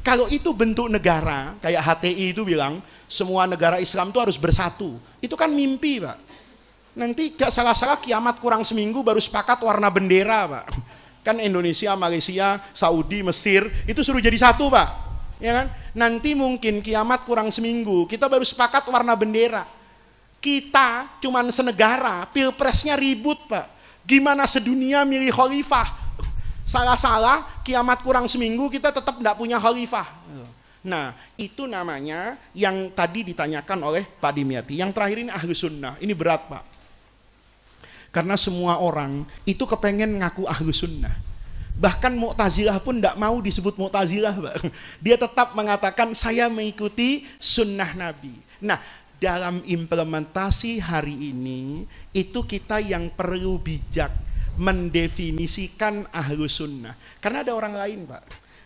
Kalau itu bentuk negara, kayak HTI itu bilang, semua negara Islam itu harus bersatu. Itu kan mimpi Pak. Nanti gak salah-salah kiamat kurang seminggu baru sepakat warna bendera Pak. Kan Indonesia, Malaysia, Saudi, Mesir, itu suruh jadi satu Pak. Ya kan? Nanti mungkin kiamat kurang seminggu, kita baru sepakat warna bendera. Kita cuman senegara, pilpresnya ribut Pak. Gimana sedunia milih khalifah? Salah-salah, kiamat kurang seminggu kita tetap tidak punya khalifah. Nah, itu namanya yang tadi ditanyakan oleh Pak Dimyati. Yang terakhir ini ahlu sunnah. Ini berat Pak. Karena semua orang itu kepengen ngaku ahlu sunnah. Bahkan Mu'tazilah pun tidak mau disebut Mu'tazilah Pak. Dia tetap mengatakan saya mengikuti sunnah Nabi. Nah, dalam implementasi hari ini, itu kita yang perlu bijak mendefinisikan ahlu sunnah. Karena ada orang lain Pak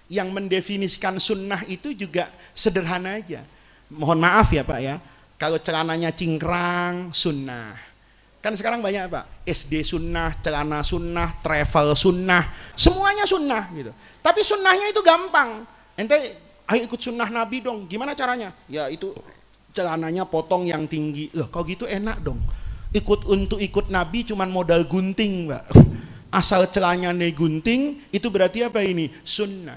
yang mendefinisikan sunnah itu juga sederhana aja. Mohon maaf ya Pak ya, kalau celananya cingkrang sunnah. Kan sekarang banyak Pak, SD sunnah, celana sunnah, travel sunnah, semuanya sunnah gitu. Tapi sunnahnya itu gampang. Ente ayo ikut sunnah Nabi dong, gimana caranya? Ya itu celananya potong yang tinggi. Loh kalau gitu enak dong. Untuk ikut Nabi cuman modal gunting Pak. Asal celananya gunting, itu berarti apa ini? Sunnah.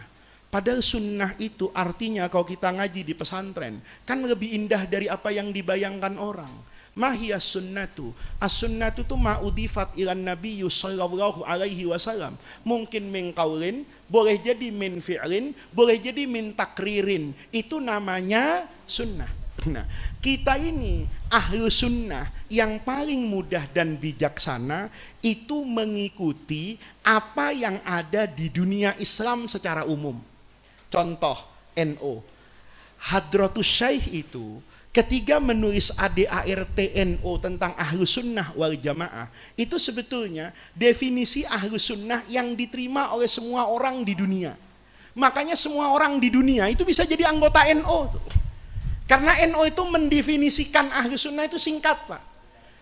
Padahal sunnah itu artinya kalau kita ngaji di pesantren, kan lebih indah dari apa yang dibayangkan orang. Mahiyas sunnatu. As-sunnatu itu ma'udifat ilan Nabi sallallahu alaihi wasallam. Mungkin min qaulin, boleh jadi min fi'lin, boleh jadi min takririn. Itu namanya sunnah. Nah, kita ini ahlu sunnah yang paling mudah dan bijaksana itu mengikuti apa yang ada di dunia Islam secara umum. Contoh NO, Hadratus Syaikh itu ketika menulis ADART NO tentang ahlu sunnah wal jamaah, itu sebetulnya definisi ahlu sunnah yang diterima oleh semua orang di dunia. Makanya semua orang di dunia itu bisa jadi anggota NO. Karena NO itu mendefinisikan ahlu sunnah itu singkat Pak.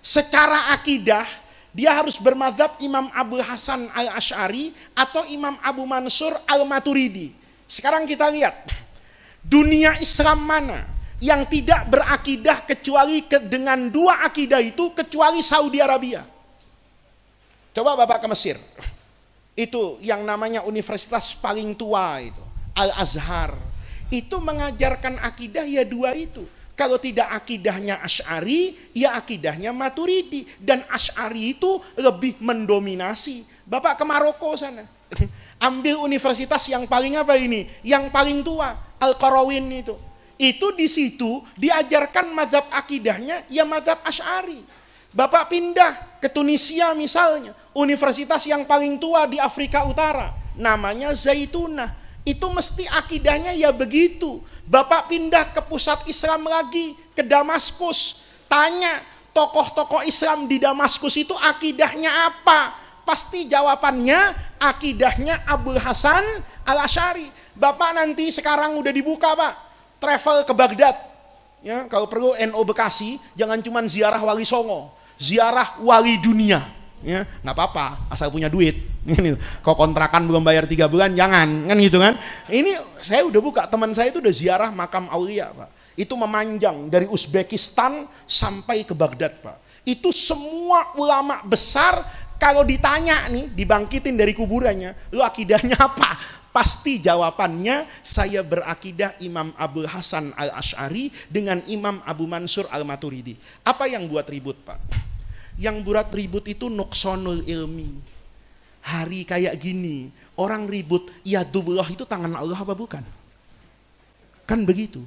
Secara akidah, dia harus bermadzhab Imam Abu Hasan al-Ash'ari atau Imam Abu Mansur al-Maturidi. Sekarang kita lihat, dunia Islam mana yang tidak berakidah kecuali dengan dua akidah itu, kecuali Saudi Arabia. Coba Bapak ke Mesir. Itu yang namanya universitas paling tua itu, Al-Azhar. Itu mengajarkan akidah ya dua itu. Kalau tidak akidahnya Asy'ari, ya akidahnya Maturidi. Dan Asy'ari itu lebih mendominasi. Bapak ke Maroko sana, ambil universitas yang paling apa ini? Yang paling tua, Al-Qarawin itu. Itu di situ diajarkan mazhab akidahnya ya mazhab Asy'ari. Bapak pindah ke Tunisia misalnya, universitas yang paling tua di Afrika Utara, namanya Zaitunah. Itu mesti akidahnya ya begitu. Bapak pindah ke pusat Islam lagi, ke Damaskus, tanya tokoh-tokoh Islam di Damaskus itu akidahnya apa? Pasti jawabannya akidahnya Abul Hasan Al-Asy'ari. Bapak nanti sekarang udah dibuka Pak, travel ke Baghdad. Ya, kalau perlu NO Bekasi, jangan cuma ziarah Wali Songo, ziarah wali dunia. Ya, nggak apa-apa, asal punya duit. Kok kontrakan belum bayar 3 bulan, jangan, kan gitu kan. Ini saya udah buka, teman saya itu udah ziarah makam aulia Pak. Itu memanjang dari Uzbekistan sampai ke Baghdad Pak. Itu semua ulama besar, kalau ditanya nih, dibangkitin dari kuburannya, lu akidahnya apa? Pasti jawabannya, saya berakidah Imam Abul Hasan Al-Asy'ari dengan Imam Abu Mansur Al-Maturidi. Apa yang buat ribut Pak? Yang buat ribut itu nuqsanul ilmi. Hari kayak gini, orang ribut, yadullah itu tangan Allah apa bukan? Kan begitu.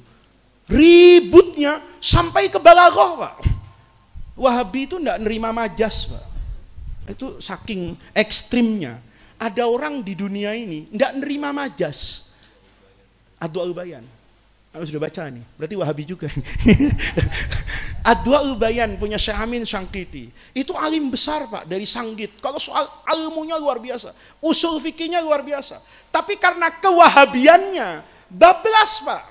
Ributnya sampai ke balaghah Pak. Wahabi itu enggak nerima majas Pak. Itu saking ekstrimnya. Ada orang di dunia ini enggak nerima majas. Adwa'ul Bayan. Aku sudah baca nih, berarti Wahabi juga. Adwa'ul Bayan punya Syekh Amin Syangkiti. Itu alim besar Pak, dari Sanggit. Kalau soal ilmunya luar biasa, usul fikihnya luar biasa. Tapi karena kewahabiannya bablas Pak,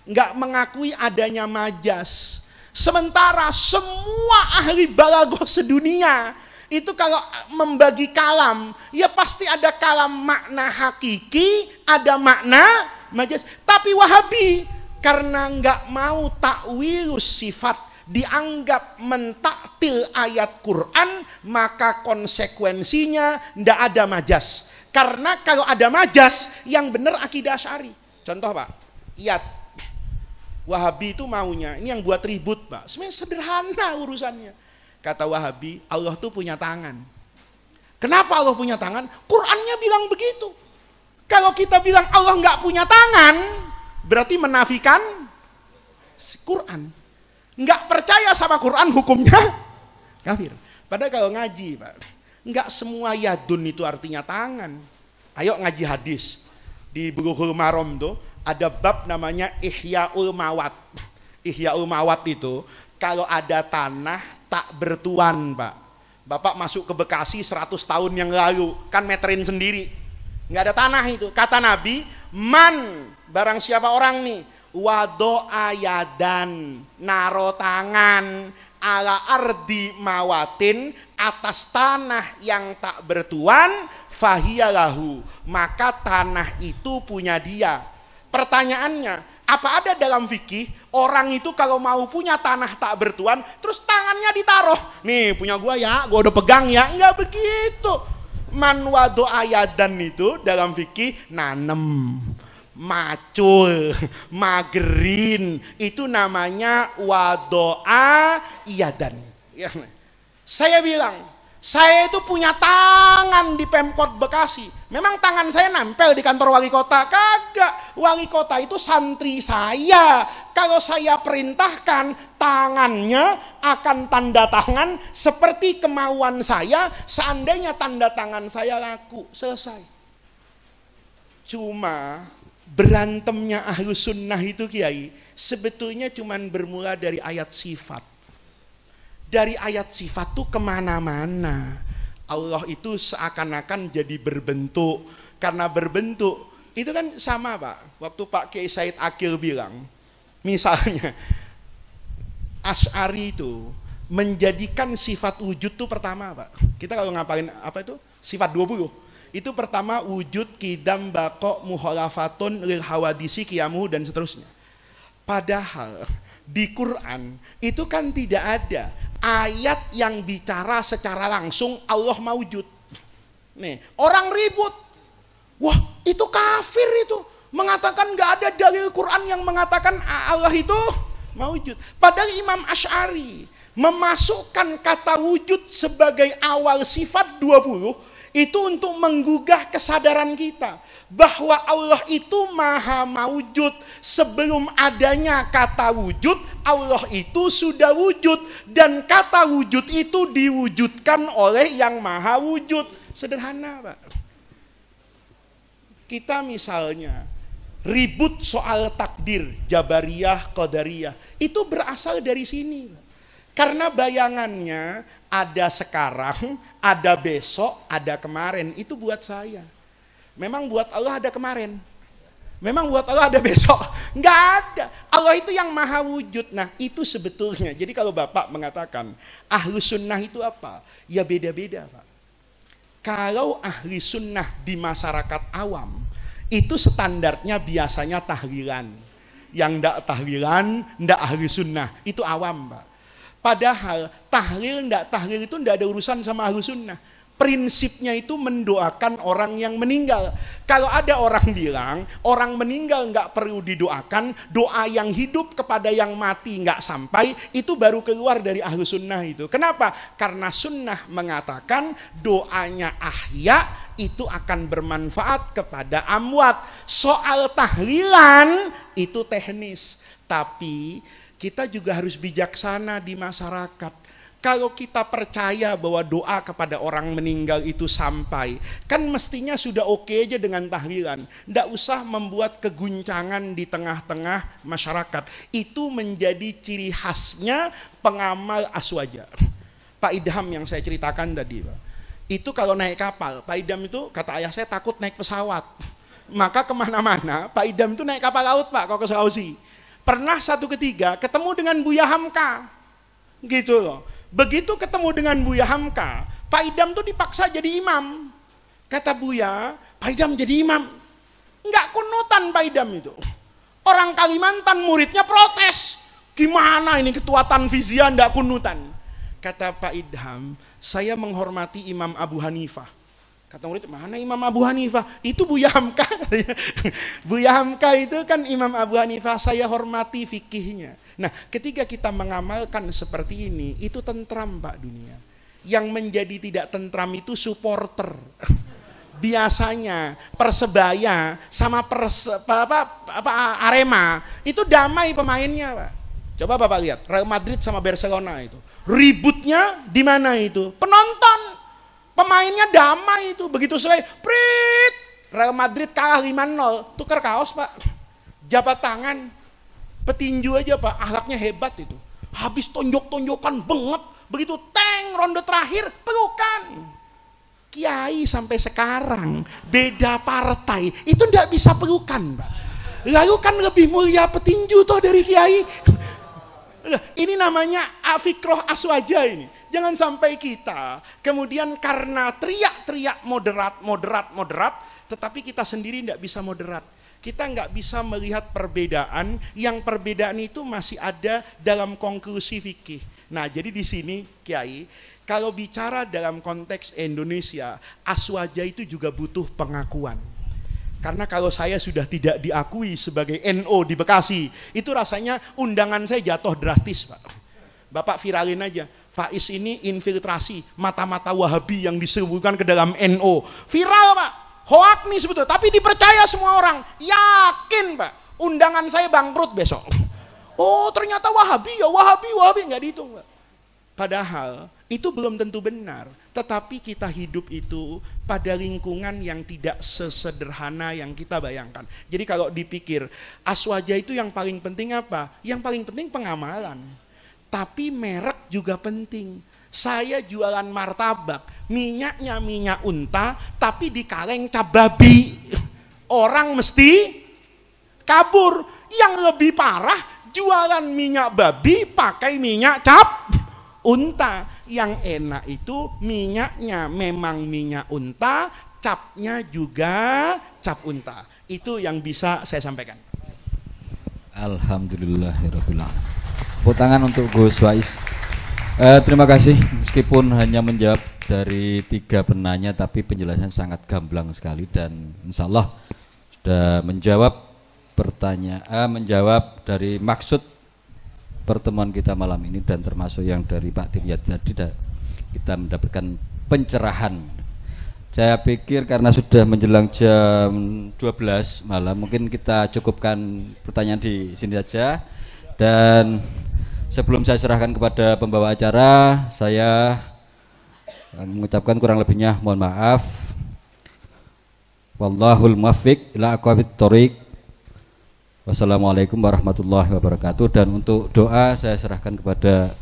enggak mengakui adanya majas. Sementara semua ahli balaghah sedunia itu kalau membagi kalam, ya pasti ada kalam makna hakiki, ada makna majas. Tapi Wahabi karena nggak mau takwilus sifat, dianggap mentaktil ayat Quran, maka konsekuensinya ndak ada majas. Karena kalau ada majas, yang benar akidah Asy'ari. Contoh Pak, iyat. Wahabi itu maunya, ini yang buat ribut Pak, sebenarnya sederhana urusannya. Kata Wahabi, Allah tuh punya tangan. Kenapa Allah punya tangan? Qurannya bilang begitu. Kalau kita bilang Allah nggak punya tangan, berarti menafikan Quran. Nggak percaya sama Quran, hukumnya kafir. Padahal kalau ngaji Pak, nggak semua yadun itu artinya tangan. Ayo ngaji hadis. Di Bulughul Maram tuh ada bab namanya Ihya'ul Mawat. Ihya'ul Mawat itu kalau ada tanah tak bertuan Pak. Bapak masuk ke Bekasi 100 tahun yang lalu, kan meterin sendiri, nggak ada tanah itu. Kata Nabi, man, barang siapa orang nih, wado'a yadan, naro tangan, ala ardi mawatin, atas tanah yang tak bertuan, fahiyalahu, maka tanah itu punya dia. Pertanyaannya, apa ada dalam fikih orang itu kalau mau punya tanah tak bertuan terus tangannya ditaruh, nih punya gua ya, gua udah pegang ya? Enggak begitu. Man wado'a yadan itu dalam fikih nanem, macul, magerin, itu namanya wado'a yadan. Ya. Saya bilang, saya itu punya tangan di Pemkot Bekasi. Memang tangan saya nempel di kantor wali kota? Kagak. Wali kota itu santri saya. Kalau saya perintahkan, tangannya akan tanda tangan seperti kemauan saya. Seandainya tanda tangan saya laku, selesai. Cuma berantemnya Ahlus Sunnah itu Kiai, sebetulnya cuma bermula dari ayat sifat. Dari ayat sifat tuh kemana-mana. Allah itu seakan-akan jadi berbentuk. Karena berbentuk, itu kan sama Pak. Waktu Pak Kiai Said Akil bilang, misalnya Asy'ari itu menjadikan sifat wujud tuh pertama Pak. Kita kalau ngapain apa itu? Sifat 20. Itu pertama wujud, kidam, bako, muhalafatun, lil hawadisi, kiamuhu, dan seterusnya. Padahal di Quran itu kan tidak ada ayat yang bicara secara langsung Allah maujud. Nih, orang ribut. Wah, itu kafir itu. Mengatakan nggak ada dalil Quran yang mengatakan Allah itu maujud. Padahal Imam Asy'ari memasukkan kata wujud sebagai awal sifat 20 Itu untuk menggugah kesadaran kita bahwa Allah itu maha maujud. Sebelum adanya kata wujud, Allah itu sudah wujud. Dan kata wujud itu diwujudkan oleh yang maha wujud. Sederhana, Pak. Kita misalnya ribut soal takdir, Jabariyah, Qadariyah. Itu berasal dari sini, Pak. Karena bayangannya ada sekarang, ada besok, ada kemarin. Itu buat saya. Memang buat Allah ada kemarin. Memang buat Allah ada besok. Enggak ada. Allah itu yang maha wujud. Nah itu sebetulnya. Jadi kalau Bapak mengatakan ahlu sunnah itu apa? Ya beda-beda, Pak. Kalau ahli sunnah di masyarakat awam, itu standarnya biasanya tahlilan. Yang enggak tahlilan, enggak ahli sunnah. Itu awam, Pak. Padahal tahlil enggak tahlil itu enggak ada urusan sama ahlu sunnah. Prinsipnya itu mendoakan orang yang meninggal. Kalau ada orang bilang orang meninggal enggak perlu didoakan, doa yang hidup kepada yang mati enggak sampai, itu baru keluar dari ahlu sunnah itu. Kenapa? Karena sunnah mengatakan doanya ahya itu akan bermanfaat kepada amwat. Soal tahlilan itu teknis, tapi kita juga harus bijaksana di masyarakat. Kalau kita percaya bahwa doa kepada orang meninggal itu sampai, kan mestinya sudah oke aja dengan tahlilan. Nggak usah membuat keguncangan di tengah-tengah masyarakat. Itu menjadi ciri khasnya pengamal aswaja. Pak Idham yang saya ceritakan tadi, Pak. Itu kalau naik kapal, Pak Idham itu kata ayah saya takut naik pesawat. Maka kemana-mana, Pak Idham itu naik kapal laut, Pak, kalau ke Sulawesi. Pernah satu ketiga ketemu dengan Buya Hamka, gitu loh. Begitu ketemu dengan Buya Hamka, Pak Idham tuh dipaksa jadi imam. Kata Buya, Pak Idham jadi imam. Enggak kunutan Pak Idham itu. Orang Kalimantan muridnya protes. Gimana ini ketua Tanfiziyah enggak kunutan? Kata Pak Idham, saya menghormati Imam Abu Hanifah. Kata murid, mana Imam Abu Hanifah? Itu Buya Hamka. Buya Hamka itu kan Imam Abu Hanifah, saya hormati fikihnya. Nah, ketika kita mengamalkan seperti ini, itu tentram, Pak, dunia. Yang menjadi tidak tentram itu supporter. Biasanya Persebaya sama Arema itu damai pemainnya, Pak. Coba Bapak lihat Real Madrid sama Barcelona itu. Ributnya di mana itu? Penonton. Pemainnya damai itu, begitu selesai, prit, Real Madrid kalah 5-0, tukar kaos, Pak. Jabat tangan, petinju aja, Pak, akhlaknya hebat itu. Habis tonjok-tonjokan banget, begitu teng ronde terakhir, pelukan. Kiai sampai sekarang beda partai, itu enggak bisa pelukan, Pak. Lalu kan lebih mulia petinju toh dari kiai. Ini namanya afikroh aswaja ini. Jangan sampai kita kemudian karena teriak-teriak moderat, tetapi kita sendiri tidak bisa moderat. Kita nggak bisa melihat perbedaan, yang perbedaan itu masih ada dalam konklusi fikih. Nah, jadi di sini Kiai, kalau bicara dalam konteks Indonesia, aswaja itu juga butuh pengakuan. Karena kalau saya sudah tidak diakui sebagai NO di Bekasi, itu rasanya undangan saya jatuh drastis, Pak. Bapak viralin aja, Faiz ini infiltrasi mata-mata Wahabi yang disebutkan ke dalam NO. Viral, Pak. Hoak nih sebetulnya, tapi dipercaya semua orang. Yakin, Pak. Undangan saya bangkrut besok. Oh, ternyata Wahabi, ya Wahabi nggak dihitung, Pak. Padahal itu belum tentu benar, tetapi kita hidup itu pada lingkungan yang tidak sesederhana yang kita bayangkan. Jadi kalau dipikir, aswaja itu yang paling penting apa? Yang paling penting pengamalan. Tapi merek juga penting. Saya jualan martabak, minyaknya minyak unta, tapi di kaleng cap babi. Orang mesti kabur. Yang lebih parah, jualan minyak babi pakai minyak cap unta. Yang enak itu minyaknya memang minyak unta, capnya juga cap unta. Itu yang bisa saya sampaikan. Alhamdulillahirabbil alamin. Tepuk tangan untuk Gus Faiz. Terima kasih, meskipun hanya menjawab dari 3 penanya, tapi penjelasan sangat gamblang sekali dan insya Allah sudah menjawab menjawab dari maksud pertemuan kita malam ini, dan termasuk yang dari Pak Dimyati tadi kita mendapatkan pencerahan Saya pikir karena sudah menjelang jam 12 malam, mungkin kita cukupkan pertanyaan di sini saja. Dan sebelum saya serahkan kepada pembawa acara, saya mengucapkan kurang lebihnya mohon maaf. Wallahul muwaffiq ila aqwamit thoriq. Wassalamualaikum warahmatullahi wabarakatuh. Dan untuk doa saya serahkan kepada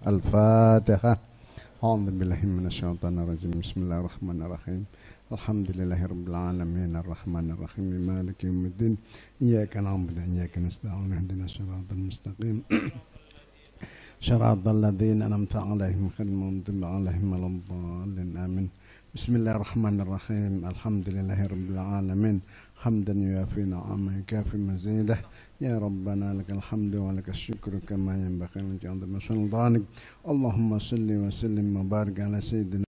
Al-Fatihah. A'udzu billahi minasyaitonir rajim. Bismillahirrahmanirrahim. Alhamdulillahirabbil alamin arrahmanir rahim maliki yaumiddin. Iyyaka na'budu wa iyyaka nasta'in. Ihdinas siratal mustaqim. Shiratal ladzina an'amta 'alaihim ghairil maghdubi 'alaihim waladdallin. Amin. Bismillahirrahmanirrahim. Alhamdulillahirabbil alamin. Hamdan yuwafi ni'amahu yukafi mazidah. Ya Rabbana lakal hamdu wa lakal syukru kama yanbaghi li 'azimi sultanik. Allahumma salli wa sallim wa barik ala sayyidina